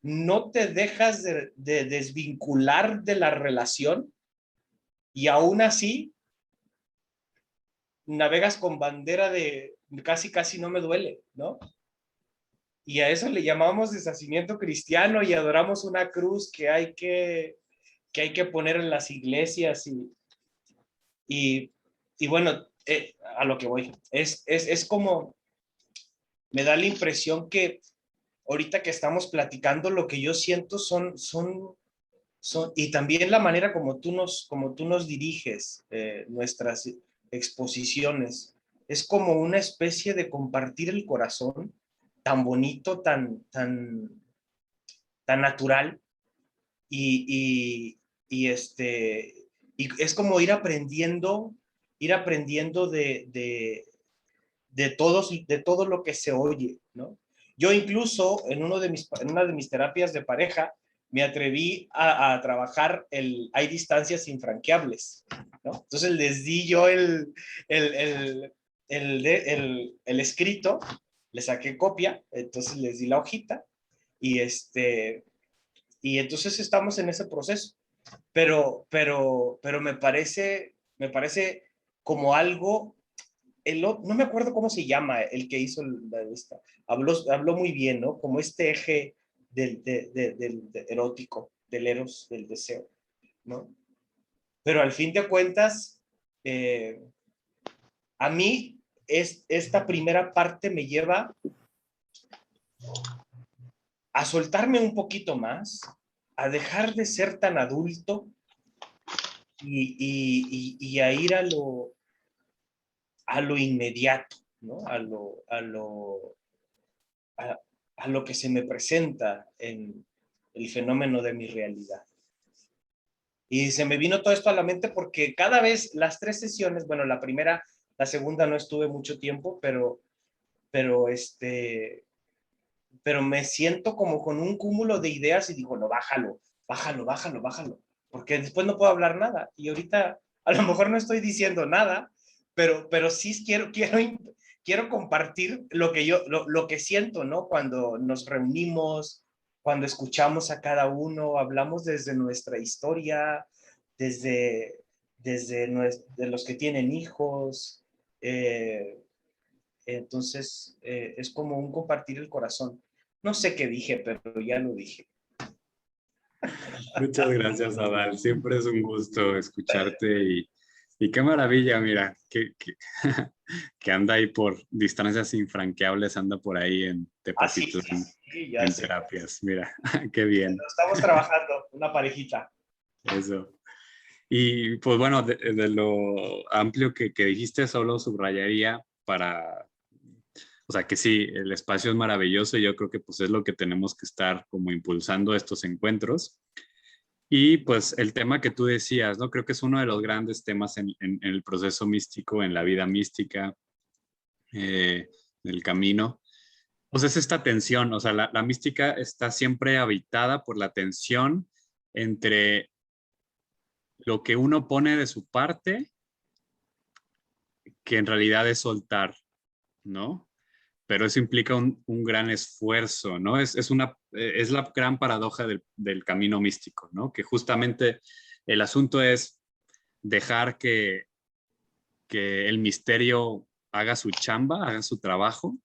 no te dejas de desvincular de la relación y aún así navegas con bandera de casi no me duele, ¿no? Y a eso le llamamos deshacimiento cristiano y adoramos una cruz que hay que poner en las iglesias y bueno, a lo que voy, es como, me da la impresión que ahorita que estamos platicando, lo que yo siento y también la manera como tú nos diriges nuestras exposiciones, es como una especie de compartir el corazón tan bonito, tan natural, y, y, y es como ir aprendiendo de todo lo que se oye, ¿no? Yo incluso en una de mis terapias de pareja me atreví a trabajar hay distancias infranqueables, ¿no? Entonces les di yo el escrito, le saqué copia, entonces les di la hojita y y entonces estamos en ese proceso, pero me parece como algo, no me acuerdo cómo se llama el que hizo esta, habló muy bien, ¿no? Como este eje del erótico, del eros, del deseo, ¿no? Pero al fin de cuentas, a mí esta primera parte me lleva a soltarme un poquito más, a dejar de ser tan adulto y a ir a lo inmediato, ¿no? A lo que se me presenta en el fenómeno de mi realidad. Y se me vino todo esto a la mente porque cada vez las 3 sesiones, bueno, la segunda no estuve mucho tiempo, pero me siento como con un cúmulo de ideas y digo, no, bájalo, porque después no puedo hablar nada. Y ahorita a lo mejor no estoy diciendo nada, pero sí quiero compartir lo que siento, ¿no? Cuando nos reunimos, cuando escuchamos a cada uno, hablamos desde nuestra historia, de los que tienen hijos. Entonces, es como un compartir el corazón. No sé qué dije, pero ya lo dije. Muchas gracias, Adal. Siempre es un gusto escucharte y qué maravilla, mira, que anda ahí por distancias infranqueables, anda por ahí en Tepatitlán, Sí, en terapias. Mira, qué bien. Estamos trabajando, una parejita. Eso. Y pues bueno, de lo amplio que dijiste, solo subrayaría o sea que sí, el espacio es maravilloso y yo creo que pues es lo que tenemos que estar como impulsando estos encuentros. Y pues el tema que tú decías, ¿no? Creo que es uno de los grandes temas en el proceso místico, en la vida mística, en el camino. Pues es esta tensión, o sea, la mística está siempre habitada por la tensión entre lo que uno pone de su parte, que en realidad es soltar, ¿no? Pero eso implica un gran esfuerzo, ¿no? Es la gran paradoja del camino místico, ¿no? Que justamente el asunto es dejar que el misterio haga su chamba, haga su trabajo,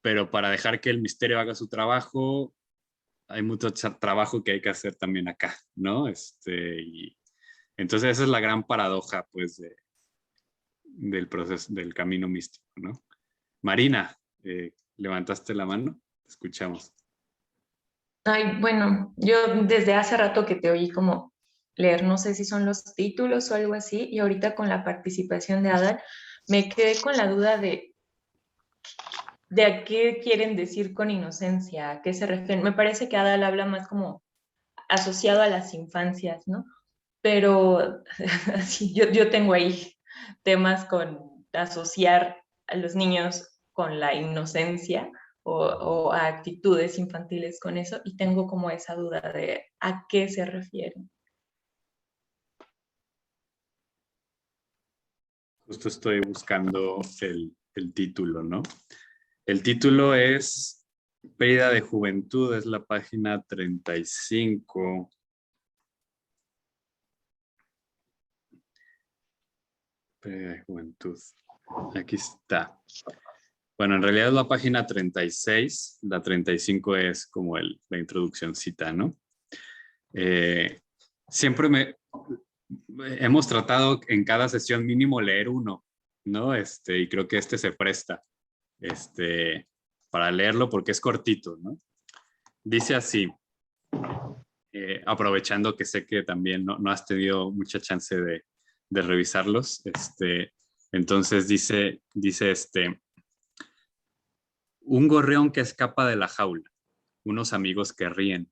pero para dejar que el misterio haga su trabajo, hay mucho trabajo que hay que hacer también acá, ¿no? Y entonces esa es la gran paradoja, pues, del proceso, del camino místico, ¿no? Marina, levantaste la mano, te escuchamos. Ay, bueno, yo desde hace rato que te oí como leer, no sé si son los títulos o algo así, y ahorita con la participación de Adal, me quedé con la duda de a qué quieren decir con inocencia, a qué se refieren. Me parece que Adal habla más como asociado a las infancias, ¿no? Pero sí, yo tengo ahí temas con asociar a los niños con la inocencia o a actitudes infantiles con eso, y tengo como esa duda de a qué se refieren. Justo estoy buscando el título, ¿no? El título es Pérdida de Juventud, es la página 35. Pérdida de Juventud. Aquí está. Bueno, en realidad es la página 36, la 35 es como la introduccióncita, ¿no? Siempre hemos tratado en cada sesión mínimo leer uno, ¿no? Y creo que se presta, para leerlo porque es cortito, ¿no? Dice así, aprovechando que sé que también no has tenido mucha chance de revisarlos, entonces dice un gorrión que escapa de la jaula, unos amigos que ríen,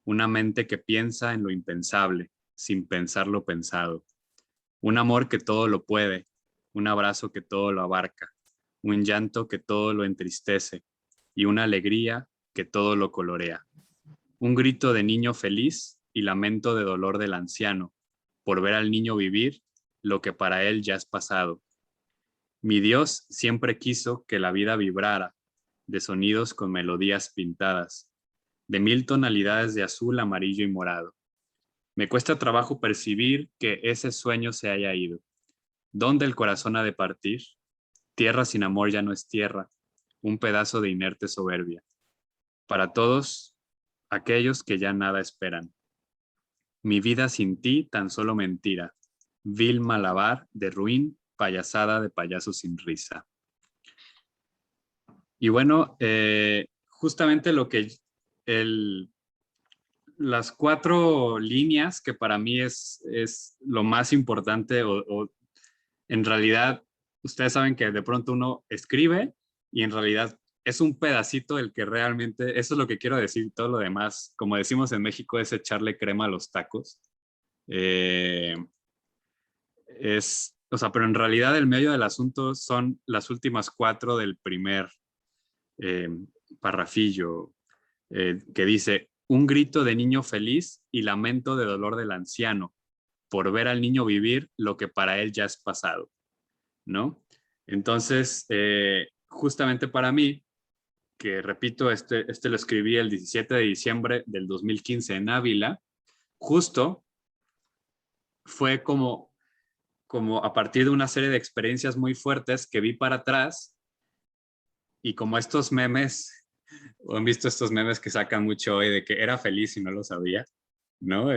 una mente que piensa en lo impensable, sin pensar lo pensado, un amor que todo lo puede, un abrazo que todo lo abarca, un llanto que todo lo entristece y una alegría que todo lo colorea. Un grito de niño feliz y lamento de dolor del anciano, por ver al niño vivir lo que para él ya es pasado. Mi Dios siempre quiso que la vida vibrara, de sonidos con melodías pintadas, de 1000 tonalidades de azul, amarillo y morado. Me cuesta trabajo percibir que ese sueño se haya ido. ¿Dónde el corazón ha de partir? Tierra sin amor ya no es tierra, un pedazo de inerte soberbia. Para todos aquellos que ya nada esperan. Mi vida sin ti, tan solo mentira. Vil malabar de ruin, payasada de payaso sin risa. Y bueno, justamente las 4 líneas que para mí es lo más importante, o en realidad, ustedes saben que de pronto uno escribe y en realidad es un pedacito el que realmente, eso es lo que quiero decir, todo lo demás, como decimos en México, es echarle crema a los tacos. O sea, pero en realidad el medio del asunto son las últimas 4 del primer parrafillo, que dice, un grito de niño feliz y lamento de dolor del anciano, por ver al niño vivir lo que para él ya es pasado, ¿no? Entonces, justamente para mí, que repito, lo escribí el 17 de diciembre del 2015 en Ávila, justo fue como a partir de una serie de experiencias muy fuertes que vi para atrás, y como estos memes, o han visto estos memes que sacan mucho hoy de que era feliz y no lo sabía, ¿no?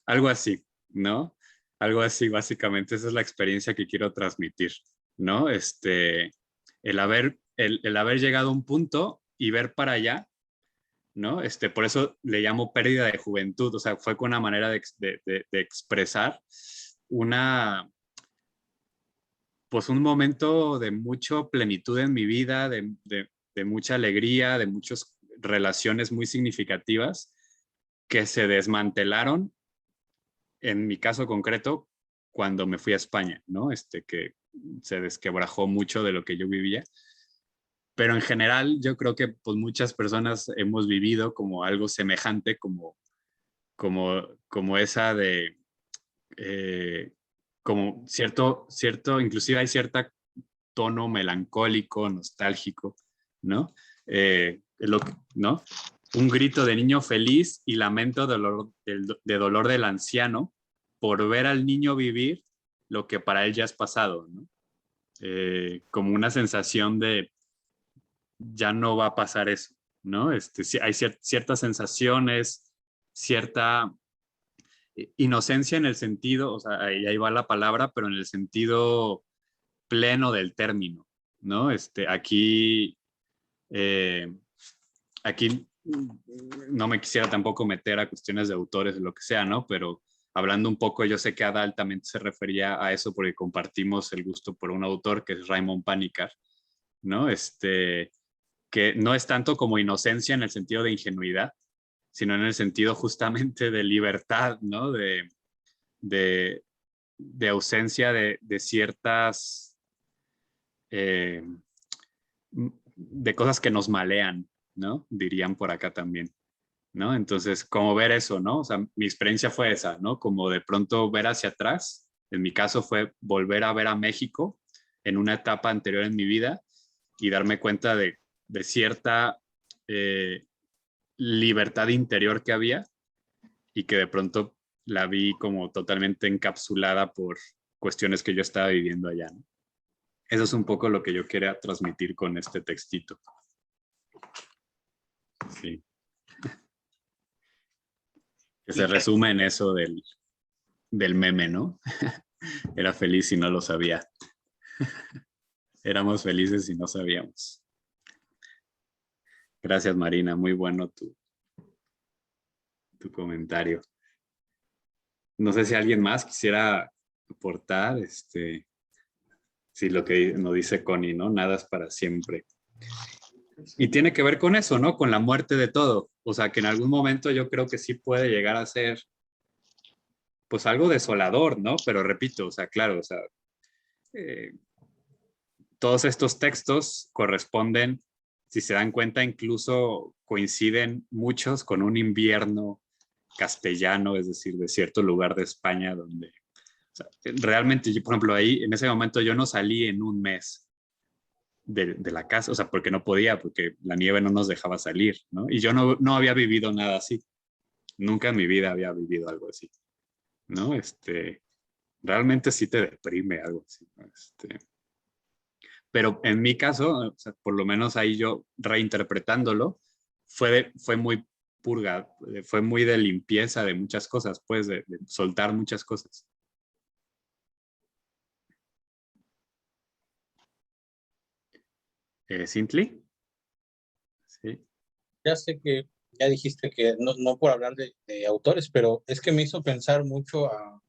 Algo así, ¿no? Algo así, básicamente, esa es la experiencia que quiero transmitir, ¿no? El haber llegado a un punto y ver para allá, ¿no? Por eso le llamo pérdida de juventud, o sea, fue con una manera de expresar pues un momento de mucha plenitud en mi vida, de mucha alegría, de muchas relaciones muy significativas que se desmantelaron, en mi caso concreto, cuando me fui a España, ¿no? Que se desquebrajó mucho de lo que yo vivía. Pero en general, yo creo que pues, muchas personas hemos vivido como algo semejante, como esa de, como cierto, inclusive hay cierto tono melancólico, nostálgico, ¿no? ¿No? Un grito de niño feliz y lamento de dolor del anciano por ver al niño vivir lo que para él ya es pasado, ¿no? Como una sensación de ya no va a pasar eso, ¿no? Sí, hay ciertas sensaciones, cierta inocencia en el sentido, o sea, ahí va la palabra, pero en el sentido pleno del término, ¿no? Eh, aquí no me quisiera tampoco meter a cuestiones de autores o lo que sea, ¿no? Pero hablando un poco, yo sé que Adal también se refería a eso porque compartimos el gusto por un autor que es Raymond Panikkar, ¿no? Que no es tanto como inocencia en el sentido de ingenuidad, sino en el sentido justamente de libertad, ¿no? De, de ausencia de ciertas, eh, de cosas que nos malean, ¿no? Dirían por acá también, ¿no? Entonces, como ver eso, ¿no? O sea, mi experiencia fue esa, ¿no? Como de pronto ver hacia atrás. En mi caso fue volver a ver a México en una etapa anterior en mi vida y darme cuenta de cierta libertad interior que había y que de pronto la vi como totalmente encapsulada por cuestiones que yo estaba viviendo allá, ¿no? Eso es un poco lo que yo quería transmitir con este textito. Sí. Que se resume en eso del meme, ¿no? Era feliz y no lo sabía. Éramos felices y no sabíamos. Gracias, Marina. Muy bueno tu comentario. No sé si alguien más quisiera aportar, sí, lo que nos dice Connie, ¿no? Nada es para siempre. Y tiene que ver con eso, ¿no? Con la muerte de todo. O sea, que en algún momento yo creo que sí puede llegar a ser, pues, algo desolador, ¿no? Pero repito, o sea, claro, o sea, eh, todos estos textos corresponden, si se dan cuenta, incluso coinciden muchos con un invierno castellano, es decir, de cierto lugar de España donde, o sea, realmente, yo, por ejemplo, ahí, en ese momento yo no salí en un mes de la casa, o sea, porque no podía, porque la nieve no nos dejaba salir, ¿no? Y yo no había vivido nada así, nunca en mi vida había vivido algo así, ¿no? Realmente sí te deprime algo así, ¿no? Pero en mi caso, o sea, por lo menos ahí yo reinterpretándolo, fue muy purga, fue muy de limpieza de muchas cosas, pues de soltar muchas cosas. ¿Sintli? Sí. Ya sé que ya dijiste que no por hablar de autores, pero es que me hizo pensar mucho a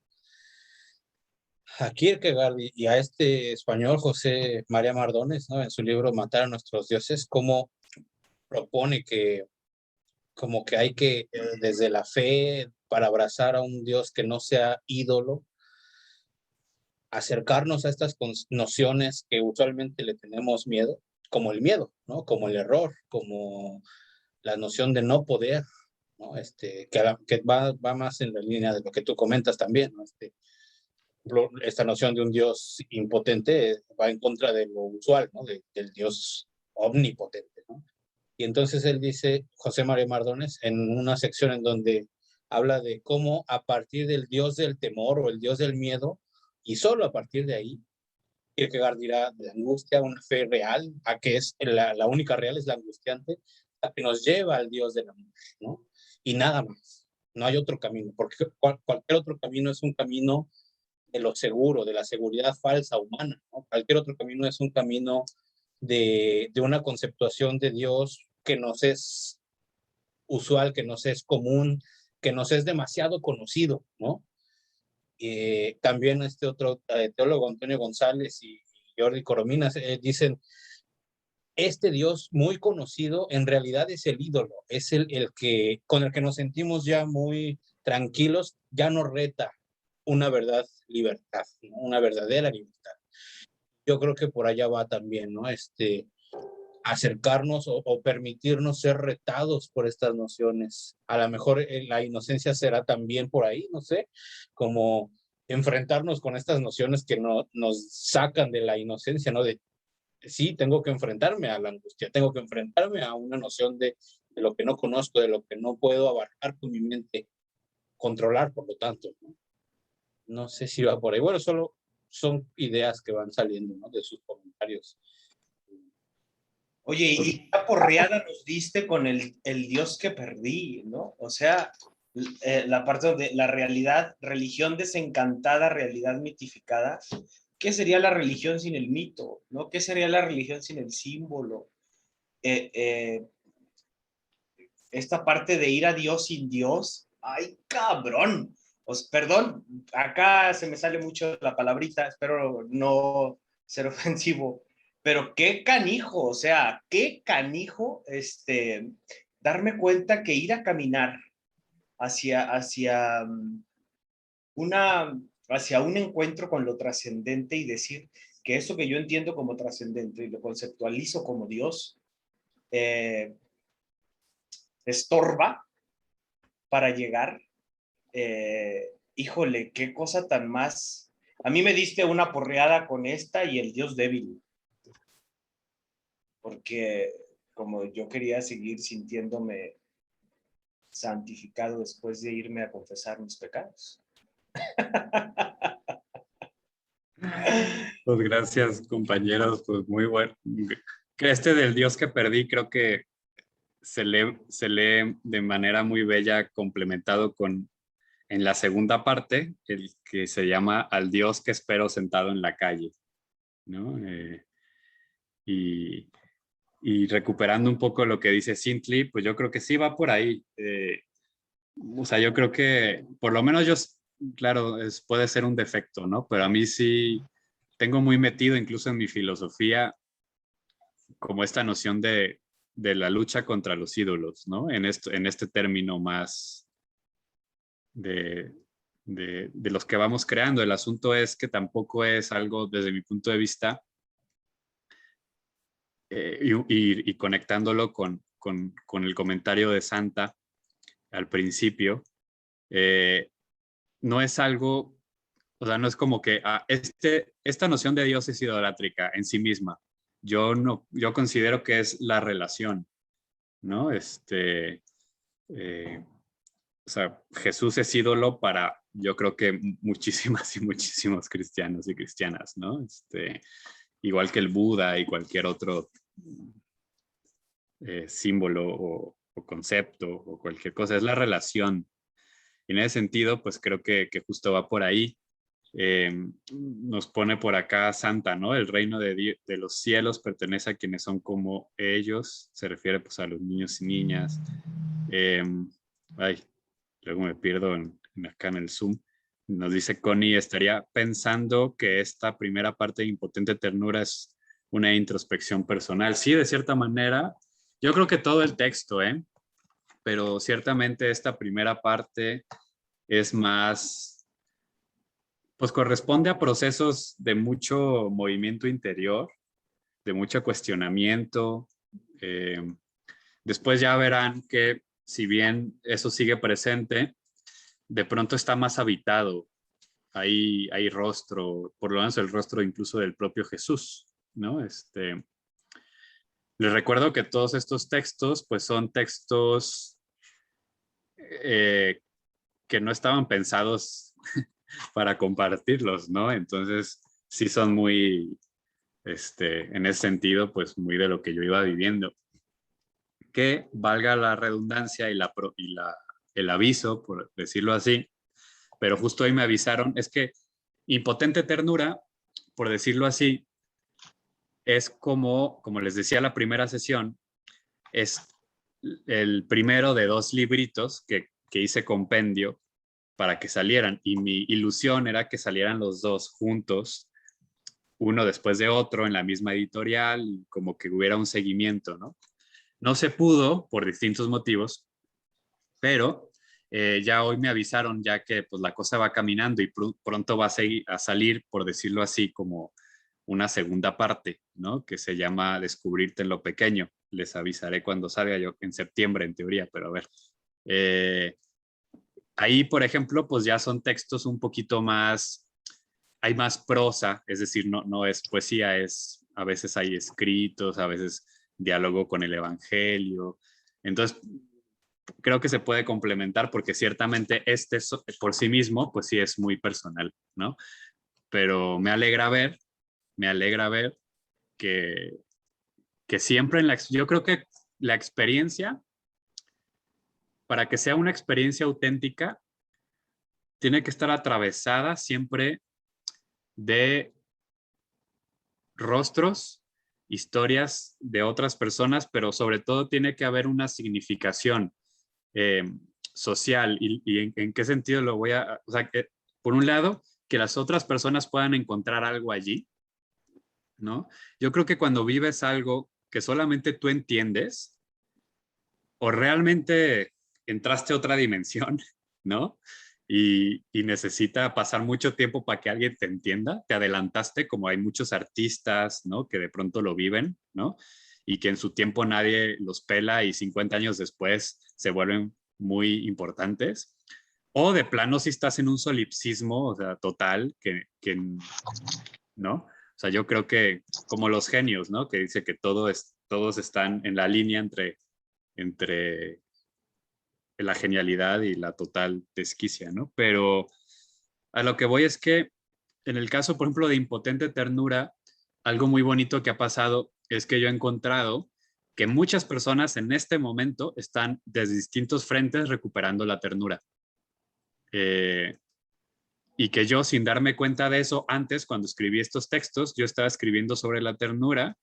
Kierkegaard y a este español José María Mardones, ¿no? En su libro Matar a nuestros dioses, cómo propone que como que hay que, desde la fe, para abrazar a un Dios que no sea ídolo, acercarnos a estas nociones que usualmente le tenemos miedo, como el miedo, ¿no? Como el error, como la noción de no poder, ¿no? Que va más en la línea de lo que tú comentas también, ¿no? Esta noción de un Dios impotente va en contra de lo usual, ¿no? Del Dios omnipotente, ¿no? Y entonces él dice, José María Mardones, en una sección en donde habla de cómo a partir del Dios del temor o el Dios del miedo, y solo a partir de ahí, Kierkegaard dirá de la angustia, una fe real, a que es la única real es la angustiante, la que nos lleva al Dios del amor, ¿no? Y nada más, no hay otro camino, porque cualquier otro camino es un camino de lo seguro, de la seguridad falsa humana, ¿no? Cualquier otro camino es un camino de una conceptuación de Dios que nos es usual, que nos es común, que nos es demasiado conocido, ¿no? También este otro teólogo, Antonio González y Jordi Corominas, dicen, este Dios muy conocido en realidad es el ídolo, es el que, con el que nos sentimos ya muy tranquilos, ya nos reta una verdad libertad, ¿no? Una verdadera libertad. Yo creo que por allá va también, ¿no? Acercarnos o permitirnos ser retados por estas nociones. A lo mejor la inocencia será también por ahí, no sé, como enfrentarnos con estas nociones que nos sacan de la inocencia, ¿no? De, sí, tengo que enfrentarme a la angustia, tengo que enfrentarme a una noción de lo que no conozco, de lo que no puedo abarcar con mi mente, controlar, por lo tanto, ¿no? No sé si va por ahí. Bueno, solo son ideas que van saliendo, ¿no? De sus comentarios. Oye, y qué porreada nos diste con el Dios que perdí, ¿no? O sea, la parte donde la realidad, religión desencantada, realidad mitificada. ¿Qué sería la religión sin el mito? ¿No? ¿Qué sería la religión sin el símbolo? Esta parte de ir a Dios sin Dios. ¡Ay, cabrón! Perdón, acá se me sale mucho la palabrita, espero no ser ofensivo, pero qué canijo, o sea, qué canijo darme cuenta que ir a caminar hacia hacia un encuentro con lo trascendente y decir que eso que yo entiendo como trascendente y lo conceptualizo como Dios, estorba para llegar. Híjole, qué cosa tan más. A mí me diste una porreada con esta y el Dios débil, porque como yo quería seguir sintiéndome santificado después de irme a confesar mis pecados. Pues gracias, compañeros, pues muy bueno. Que este del Dios que perdí creo que se lee de manera muy bella complementado con en la segunda parte, el que se llama Al Dios que espero sentado en la calle, ¿no? Y recuperando un poco lo que dice Sintli, pues yo creo que sí va por ahí. O sea, yo creo que por lo menos yo, claro, puede ser un defecto, ¿no? Pero a mí sí tengo muy metido incluso en mi filosofía como esta noción de la lucha contra los ídolos, ¿no? En este término más de los que vamos creando. El asunto es que tampoco es algo, desde mi punto de vista, y conectándolo con el comentario de Santa al principio, no es algo, o sea, no es como que esta noción de Dios es idolátrica en sí misma. Yo considero que es la relación, ¿no? O sea, Jesús es ídolo para, yo creo que muchísimas y muchísimos cristianos y cristianas, ¿no? Igual que el Buda y cualquier otro símbolo o concepto o cualquier cosa, es la relación. Y en ese sentido, pues creo que justo va por ahí. Nos pone por acá Santa, ¿no? El reino de los cielos pertenece a quienes son como ellos, se refiere pues a los niños y niñas. Luego me pierdo acá en el Zoom. Nos dice Connie, estaría pensando que esta primera parte de Impotente Ternura es una introspección personal. Sí, de cierta manera, yo creo que todo el texto, pero ciertamente esta primera parte es más, pues corresponde a procesos de mucho movimiento interior, de mucho cuestionamiento. Después ya verán que si bien eso sigue presente, de pronto está más habitado. Hay rostro, por lo menos el rostro incluso del propio Jesús, ¿no? Les recuerdo que todos estos textos, pues son textos que no estaban pensados para compartirlos, ¿no? Entonces, sí son muy, en ese sentido, pues muy de lo que yo iba viviendo. Que valga la redundancia y el aviso, por decirlo así, pero justo ahí me avisaron, es que Impotente Ternura, por decirlo así, es como les decía la primera sesión, es el primero de 2 libritos que hice compendio para que salieran, y mi ilusión era que salieran los 2 juntos, uno después de otro en la misma editorial, como que hubiera un seguimiento, ¿no? No se pudo por distintos motivos, pero ya hoy me avisaron ya que pues la cosa va caminando y pronto va a salir, por decirlo así, como una segunda parte, ¿no? Que se llama Descubrirte en lo pequeño. Les avisaré cuando salga, yo en septiembre en teoría, pero a ver. Ahí, por ejemplo, pues ya son textos un poquito más, hay más prosa, es decir, no es poesía, a veces hay escritos, a veces diálogo con el Evangelio. Entonces, creo que se puede complementar porque ciertamente por sí mismo, pues sí es muy personal, ¿no? Pero me alegra ver que que siempre yo creo que la experiencia, para que sea una experiencia auténtica, tiene que estar atravesada siempre de rostros, historias de otras personas, pero sobre todo tiene que haber una significación social. ¿Y en qué sentido lo voy a...? O sea, que, por un lado, que las otras personas puedan encontrar algo allí, ¿no? Yo creo que cuando vives algo que solamente tú entiendes, o realmente entraste a otra dimensión, ¿no? Y necesita pasar mucho tiempo para que alguien te entienda, te adelantaste, como hay muchos artistas, ¿no? Que de pronto lo viven, ¿no? Y que en su tiempo nadie los pela y 50 años después se vuelven muy importantes. O de plano si estás en un solipsismo, o sea, total, ¿no? O sea, yo creo que como los genios, ¿no? Que dice que todos están en la línea entre la genialidad y la total desquicia, ¿no? Pero a lo que voy es que en el caso, por ejemplo, de Impotente Ternura, algo muy bonito que ha pasado es que yo he encontrado que muchas personas en este momento están desde distintos frentes recuperando la ternura. Y que yo, sin darme cuenta de eso, antes, cuando escribí estos textos, yo estaba escribiendo sobre la ternura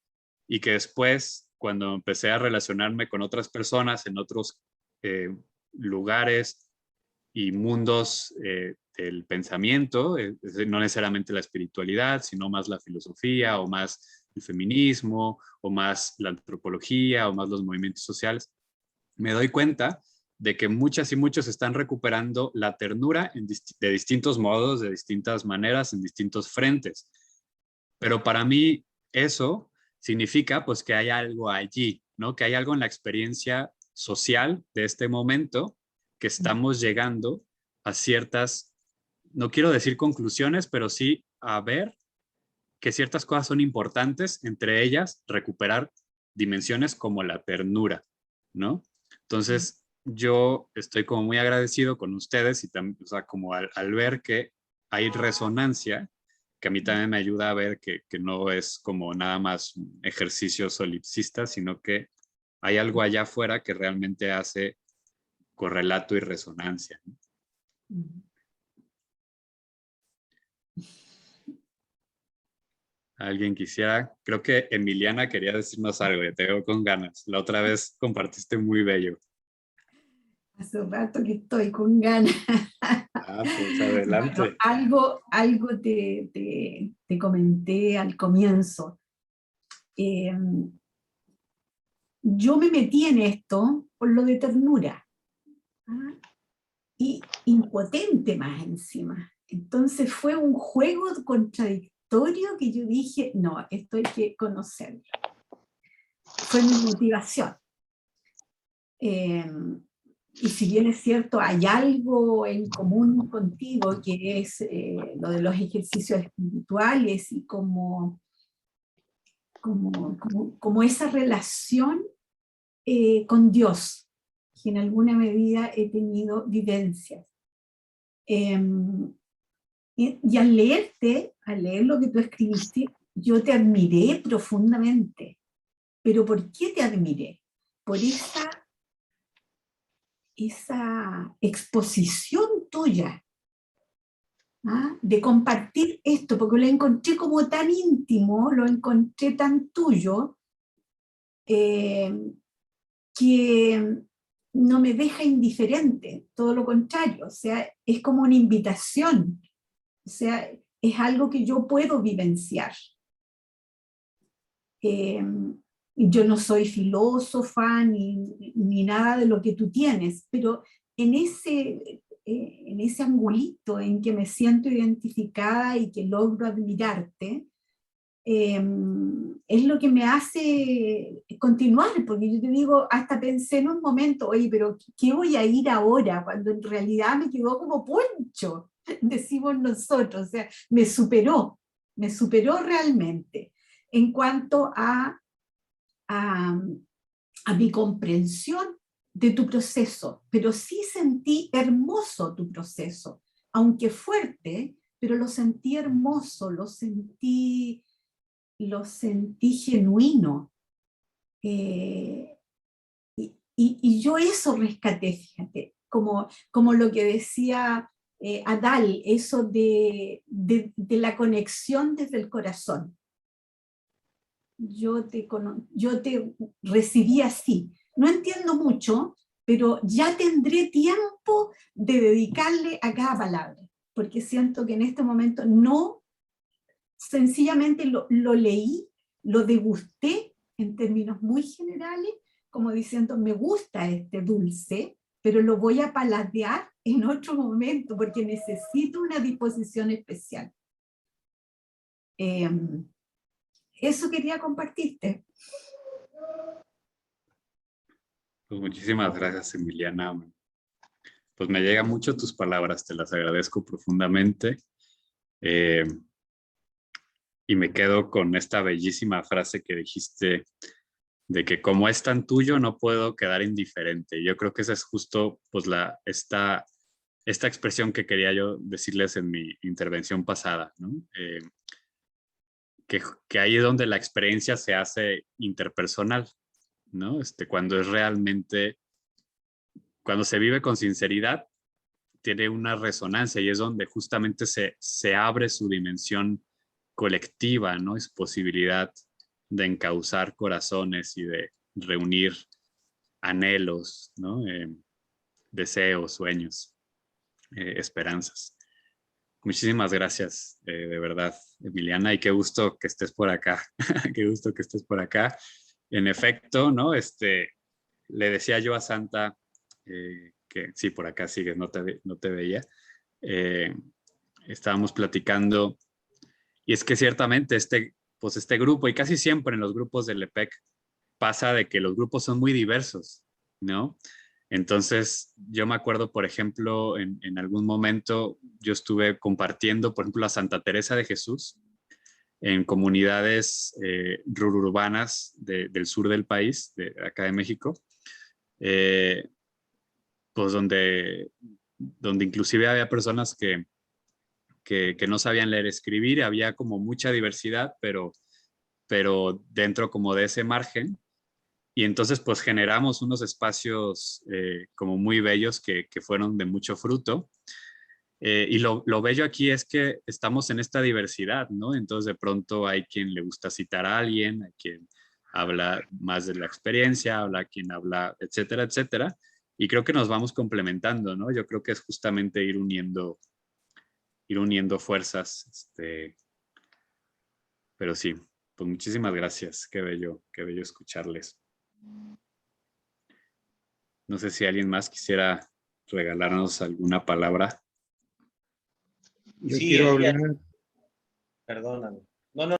y que después, cuando empecé a relacionarme con otras personas en otros lugares y mundos del pensamiento, no necesariamente la espiritualidad, sino más la filosofía o más el feminismo o más la antropología o más los movimientos sociales, me doy cuenta de que muchas y muchos están recuperando la ternura de distintos modos, de distintas maneras, en distintos frentes. Pero para mí eso significa pues que hay algo allí, ¿no? Que hay algo en la experiencia social de este momento que estamos llegando a ciertas, no quiero decir conclusiones, pero sí a ver que ciertas cosas son importantes, entre ellas recuperar dimensiones como la ternura, ¿no? Entonces, yo estoy como muy agradecido con ustedes y también, o sea, como al ver que hay resonancia, que a mí también me ayuda a ver que no es como nada más un ejercicio solipsista, sino que hay algo allá afuera que realmente hace correlato y resonancia, ¿no? ¿Alguien quisiera? Creo que Emiliana quería decirnos algo, ya te veo con ganas. La otra vez compartiste muy bello. Hace rato que estoy con ganas. Ah, pues adelante. Bueno, algo te comenté al comienzo. Yo me metí en esto por lo de ternura. ¿Ah? Y impotente más encima. Entonces fue un juego contradictorio que yo dije, no, esto hay que conocerlo. Fue mi motivación. Y si bien es cierto, hay algo en común contigo, que es lo de los ejercicios espirituales y como esa relación con Dios, que en alguna medida he tenido vivencias. Y al leer lo que tú escribiste, yo te admiré profundamente. ¿Pero por qué te admiré? Por esa exposición tuya, ¿ah? De compartir esto, porque lo encontré como tan íntimo, lo encontré tan tuyo, que no me deja indiferente, todo lo contrario, o sea, es como una invitación, o sea, es algo que yo puedo vivenciar. Yo no soy filósofa ni nada de lo que tú tienes, pero en ese angulito en que me siento identificada y que logro admirarte, es lo que me hace continuar, porque yo te digo, hasta pensé en un momento, oye, pero ¿qué voy a ir ahora? Cuando en realidad me quedó como poncho, decimos nosotros, o sea, me superó realmente en cuanto a mi comprensión de tu proceso, pero sí sentí hermoso tu proceso, aunque fuerte, pero lo sentí hermoso, lo sentí genuino. Y yo eso rescaté, fíjate, como lo que decía Adal, eso de la conexión desde el corazón. Yo te recibí así. No entiendo mucho, pero ya tendré tiempo de dedicarle a cada palabra, porque siento que en este momento no, sencillamente lo leí, lo degusté en términos muy generales, como diciendo, me gusta este dulce, pero lo voy a paladear en otro momento, porque necesito una disposición especial. Eso quería compartirte. Pues muchísimas gracias, Emiliana. Pues me llegan mucho tus palabras, te las agradezco profundamente. Y me quedo con esta bellísima frase que dijiste de que como es tan tuyo no puedo quedar indiferente. Yo creo que esa es justo pues esta expresión que quería yo decirles en mi intervención pasada, ¿no? Que ahí es donde la experiencia se hace interpersonal, ¿no? Cuando es realmente, cuando se vive con sinceridad, tiene una resonancia y es donde justamente se abre su dimensión colectiva, ¿no? Es posibilidad de encauzar corazones y de reunir anhelos, ¿no? Deseos, sueños, esperanzas. Muchísimas gracias, de verdad, Emiliana, y qué gusto que estés por acá. Qué gusto que estés por acá. En efecto, ¿no? Le decía yo a Santa que sí, por acá sigues, no te veía. Estábamos platicando y es que ciertamente pues este grupo, y casi siempre en los grupos del EPEC, pasa de que los grupos son muy diversos, ¿no? Entonces, yo me acuerdo, por ejemplo, en algún momento yo estuve compartiendo, por ejemplo, a Santa Teresa de Jesús en comunidades rururbanas del sur del país, de acá de México, pues donde inclusive había personas que no sabían leer y escribir, había como mucha diversidad, pero dentro como de ese margen. Y entonces pues generamos unos espacios como muy bellos que fueron de mucho fruto. Y lo bello aquí es que estamos en esta diversidad, ¿no? Entonces de pronto hay quien le gusta citar a alguien, hay quien habla más de la experiencia, habla quien habla, etcétera, etcétera. Y creo que nos vamos complementando, ¿no? Yo creo que es justamente ir uniendo fuerzas. Pero sí, pues muchísimas gracias. Qué bello escucharles. No sé si alguien más quisiera regalarnos alguna palabra. Yo Sí, quiero hablar. Perdóname. No.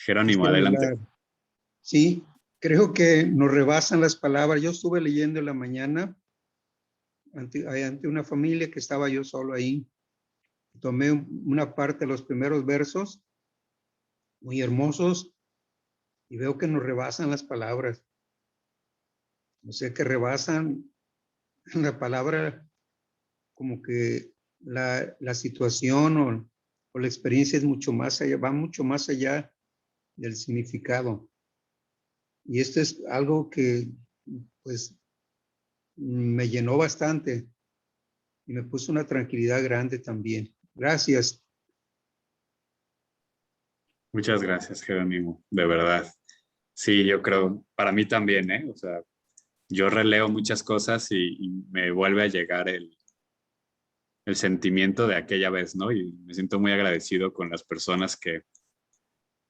Jerónimo, quiero adelante. hablar. Sí, creo que nos rebasan las palabras. Yo estuve leyendo en la mañana ante una familia que estaba yo solo ahí. Tomé una parte de los primeros versos, muy hermosos, y veo que nos rebasan las palabras. O sea, que rebasan la palabra como que la situación o la experiencia es mucho más allá, va mucho más allá del significado. Y esto es algo que pues me llenó bastante y me puso una tranquilidad grande también. Gracias. Muchas gracias, Jerónimo, de verdad. Sí, yo creo, para mí también, ¿eh? O sea, yo releo muchas cosas y me vuelve a llegar el sentimiento de aquella vez, ¿no? Y me siento muy agradecido con las personas que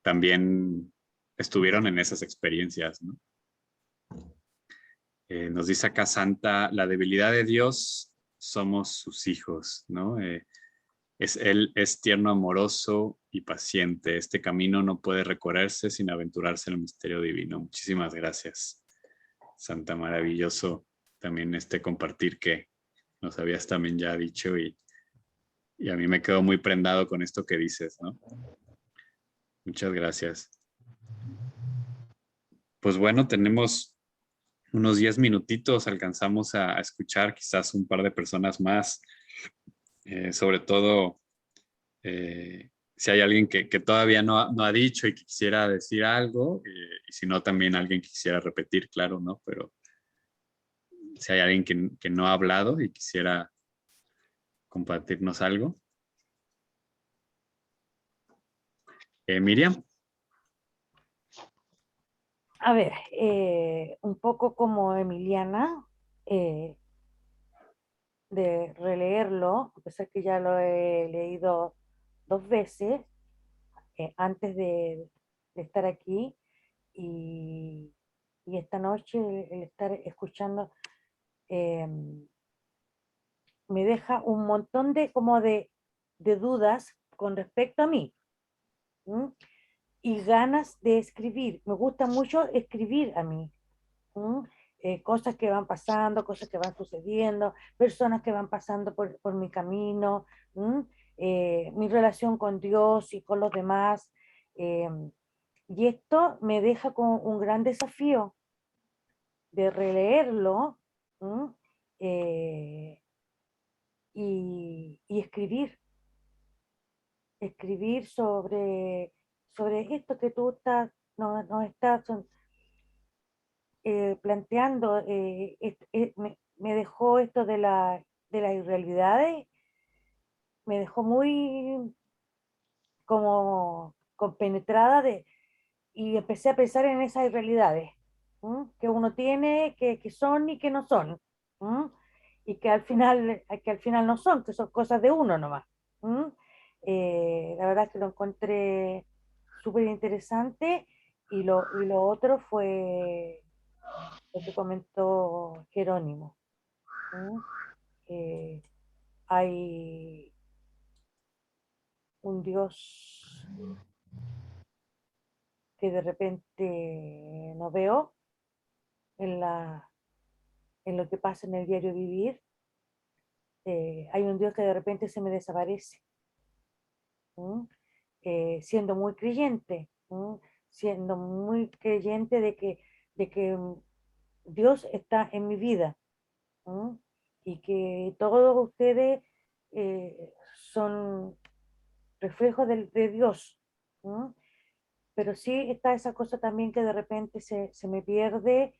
también estuvieron en esas experiencias, ¿no? Nos dice acá Santa, la debilidad de Dios somos sus hijos, ¿no? Él es tierno, amoroso y paciente. Este camino no puede recorrerse sin aventurarse en el misterio divino. Muchísimas gracias, Santa, maravilloso también compartir que nos habías también ya dicho y a mí me quedo muy prendado con esto que dices, ¿no? Muchas gracias. Pues bueno, tenemos unos 10 minutitos, alcanzamos a escuchar quizás un par de personas más, sobre todo si hay alguien que todavía no ha dicho y que quisiera decir algo, y si no, también alguien que quisiera repetir, claro, ¿no? Pero si hay alguien que no ha hablado y quisiera compartirnos algo. Miriam. A ver, un poco como Emiliana, de releerlo, a pesar que ya lo he leído 2 veces antes de estar aquí, y esta noche el estar escuchando me deja un montón de como de dudas con respecto a mí. ¿Mm? Y ganas de escribir. Me gusta mucho escribir a mí. Cosas que van pasando, cosas que van sucediendo, personas que van pasando por mi camino, mi relación con Dios y con los demás. Y esto me deja con un gran desafío de releerlo y escribir sobre esto que tú nos estás planteando. Me dejó esto de las irrealidades, me dejó muy como compenetrada y empecé a pensar en esas irrealidades que uno tiene, que son y que no son, y que al final no son, que son cosas de uno nomás. La verdad es que lo encontré súper interesante, y lo otro fue lo que comentó Jerónimo. Hay un Dios que de repente no veo en lo que pasa en el diario vivir. Hay un Dios que de repente se me desaparece, siendo muy creyente, de que Dios está en mi vida, y que todos ustedes son reflejos de Dios. Pero sí está esa cosa también que de repente se me pierde,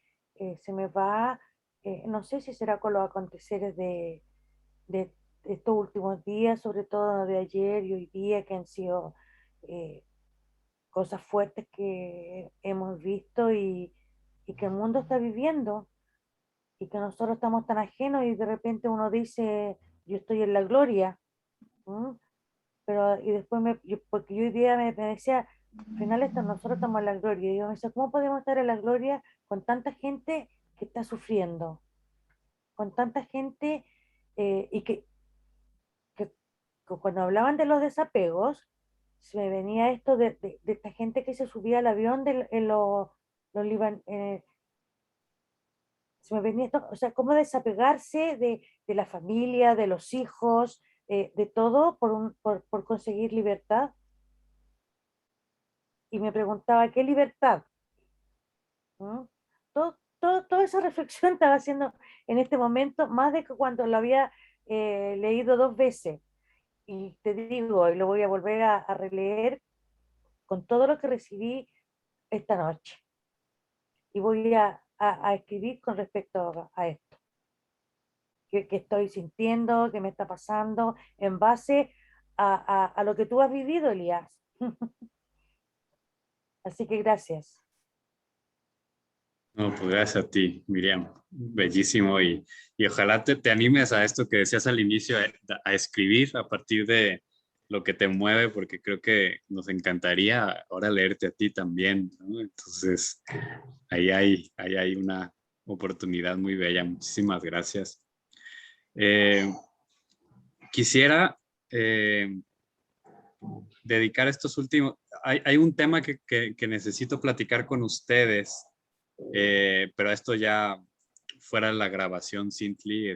se me va. No sé si será con los aconteceres de estos últimos días, sobre todo de ayer y hoy día, que han sido cosas fuertes que hemos visto y que el mundo está viviendo, y que nosotros estamos tan ajenos, y de repente uno dice, yo estoy en la gloria, pero y después porque yo hoy día me decía, al final nosotros estamos en la gloria, y yo me decía, ¿cómo podemos estar en la gloria con tanta gente que está sufriendo? Con tanta gente, y que cuando hablaban de los desapegos, se me venía esto de esta gente que se subía al avión en los se me venía esto, o sea, cómo desapegarse de la familia, de los hijos, de todo por conseguir libertad. Y me preguntaba, ¿qué libertad? Toda esa reflexión estaba haciendo en este momento, más de que cuando lo había leído 2 veces. Y te digo, y lo voy a volver a releer con todo lo que recibí esta noche. Y voy a escribir con respecto a esto. Que estoy sintiendo, que me está pasando, en base a lo que tú has vivido, Elías. Así que gracias. No, pues gracias a ti, Miriam. Bellísimo, y ojalá te animes a esto que decías al inicio, a escribir a partir de lo que te mueve, porque creo que nos encantaría ahora leerte a ti también, ¿no? Entonces, ahí hay una oportunidad muy bella. Muchísimas gracias. Quisiera dedicar estos últimos... Hay un tema que necesito platicar con ustedes, pero esto ya fuera de la grabación, Cintli,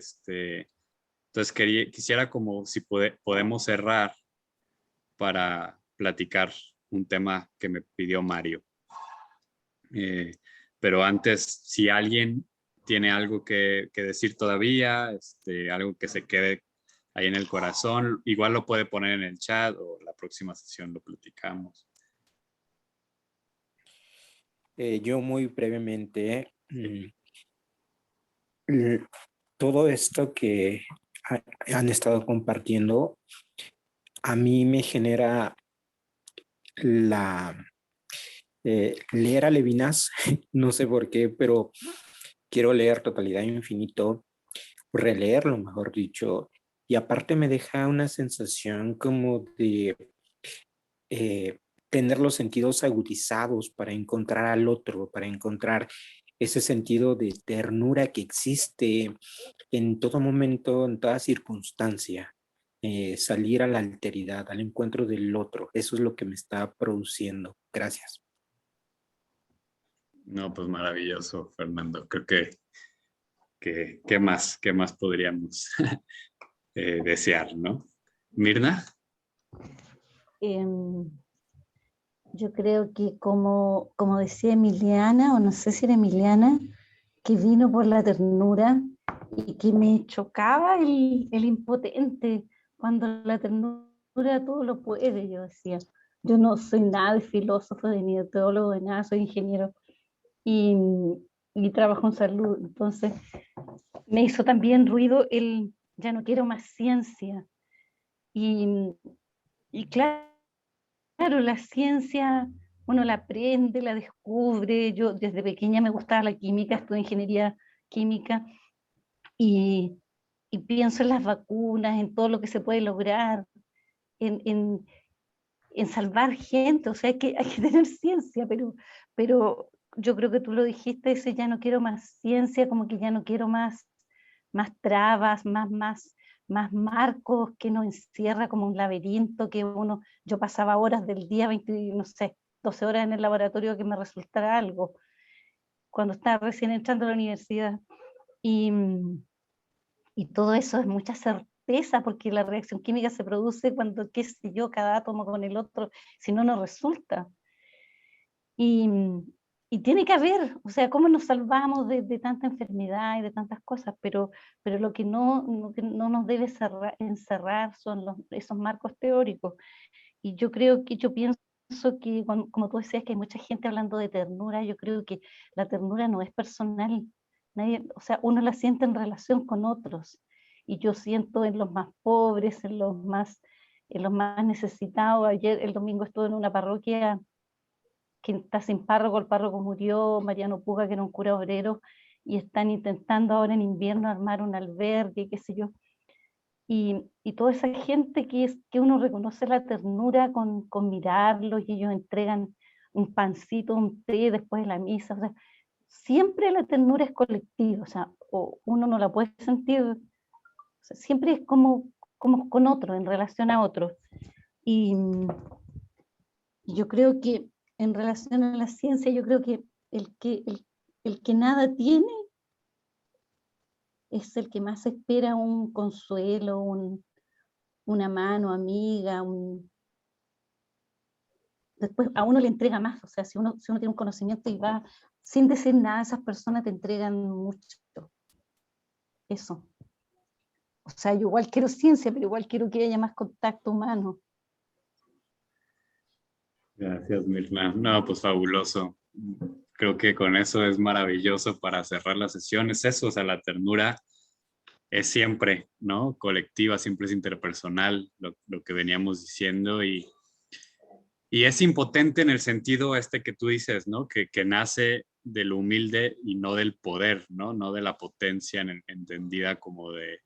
entonces quisiera como si podemos cerrar para platicar un tema que me pidió Mario. Pero antes, si alguien tiene algo que decir todavía, algo que se quede ahí en el corazón, igual lo puede poner en el chat o la próxima sesión lo platicamos. Yo muy brevemente, todo esto que han estado compartiendo, a mí me genera leer a Levinas, no sé por qué, pero quiero leer Totalidad e Infinito, releerlo, mejor dicho, y aparte me deja una sensación como de tener los sentidos agudizados para encontrar al otro, para encontrar ese sentido de ternura que existe en todo momento, en toda circunstancia. Salir a la alteridad, al encuentro del otro. Eso es lo que me está produciendo. Gracias. No, pues maravilloso, Fernando. Creo que ¿qué más podríamos desear, ¿no? Mirna. Yo creo que como decía Emiliana, o no sé si era Emiliana, que vino por la ternura y que me chocaba el impotente, cuando la ternura todo lo puede, yo decía. Yo no soy nada de filósofo, ni de teólogo, de nada, soy ingeniero y trabajo en salud. Entonces me hizo también ruido el ya no quiero más ciencia. Y claro, la ciencia uno la aprende, la descubre. Yo desde pequeña me gustaba la química, estudié ingeniería química y pienso en las vacunas, en todo lo que se puede lograr, en salvar gente. O sea, hay que tener ciencia, pero yo creo que tú lo dijiste, ese ya no quiero más ciencia, como que ya no quiero más trabas, más marcos que nos encierra como un laberinto, que yo pasaba horas del día, 20, no sé, 12 horas en el laboratorio que me resultara algo, cuando estaba recién entrando a la universidad. Y todo eso es mucha certeza, porque la reacción química se produce cuando, qué sé yo, cada átomo con el otro, si no, no resulta. Y tiene que haber, o sea, cómo nos salvamos de tanta enfermedad y de tantas cosas, pero lo que no nos debe encerrar son esos marcos teóricos. Y yo pienso que, como tú decías, que hay mucha gente hablando de ternura. Yo creo que la ternura no es personal. O sea, uno la siente en relación con otros. Y yo siento en los más pobres, en los más necesitados. El domingo estuve en una parroquia que está sin párroco, el párroco murió, Mariano Puga, que era un cura obrero, y están intentando ahora en invierno armar un albergue, qué sé yo. Y toda esa gente que uno reconoce la ternura con mirarlos, y ellos entregan un pancito, un té después de la misa. O sea, siempre la ternura es colectiva, o sea, uno no la puede sentir, o sea, siempre es como con otro, en relación a otro. Y yo creo que en relación a la ciencia, yo creo que el que nada tiene es el que más espera un consuelo, una mano amiga. Después a uno le entrega más. O sea, si uno tiene un conocimiento y va sin decir nada, esas personas te entregan mucho. Eso. O sea, yo igual quiero ciencia, pero igual quiero que haya más contacto humano. Gracias, Mirna. No, pues fabuloso. Creo que con eso es maravilloso para cerrar la sesión. Es eso, o sea, la ternura es siempre, ¿no? Colectiva, siempre es interpersonal, lo que veníamos diciendo, y es impotente en el sentido que tú dices, ¿no? Que nace de lo humilde y no del poder, ¿no? No de la potencia entendida como de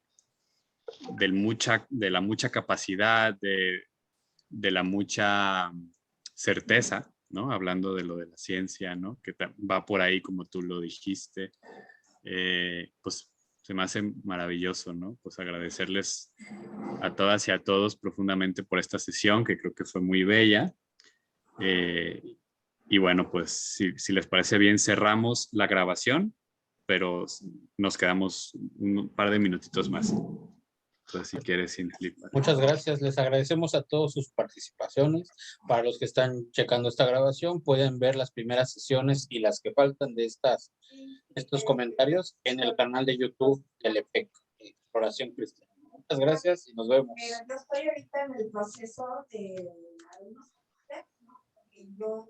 la mucha capacidad, de la mucha certeza, ¿no? Hablando de lo de la ciencia, ¿no? Que va por ahí, como tú lo dijiste. Pues se me hace maravilloso, ¿no? Pues agradecerles a todas y a todos profundamente por esta sesión, que creo que fue muy bella. Y bueno, pues si les parece bien, cerramos la grabación, pero nos quedamos un par de minutitos más. Entonces, si quieres, Muchas gracias. Les agradecemos a todos sus participaciones. Para los que están checando esta grabación, pueden ver las primeras sesiones y las que faltan de estos comentarios en el canal de YouTube del EPEC, Exploración Cristiana. Muchas gracias y nos vemos. Yo estoy ahorita en el proceso de algunos, ¿no? Porque yo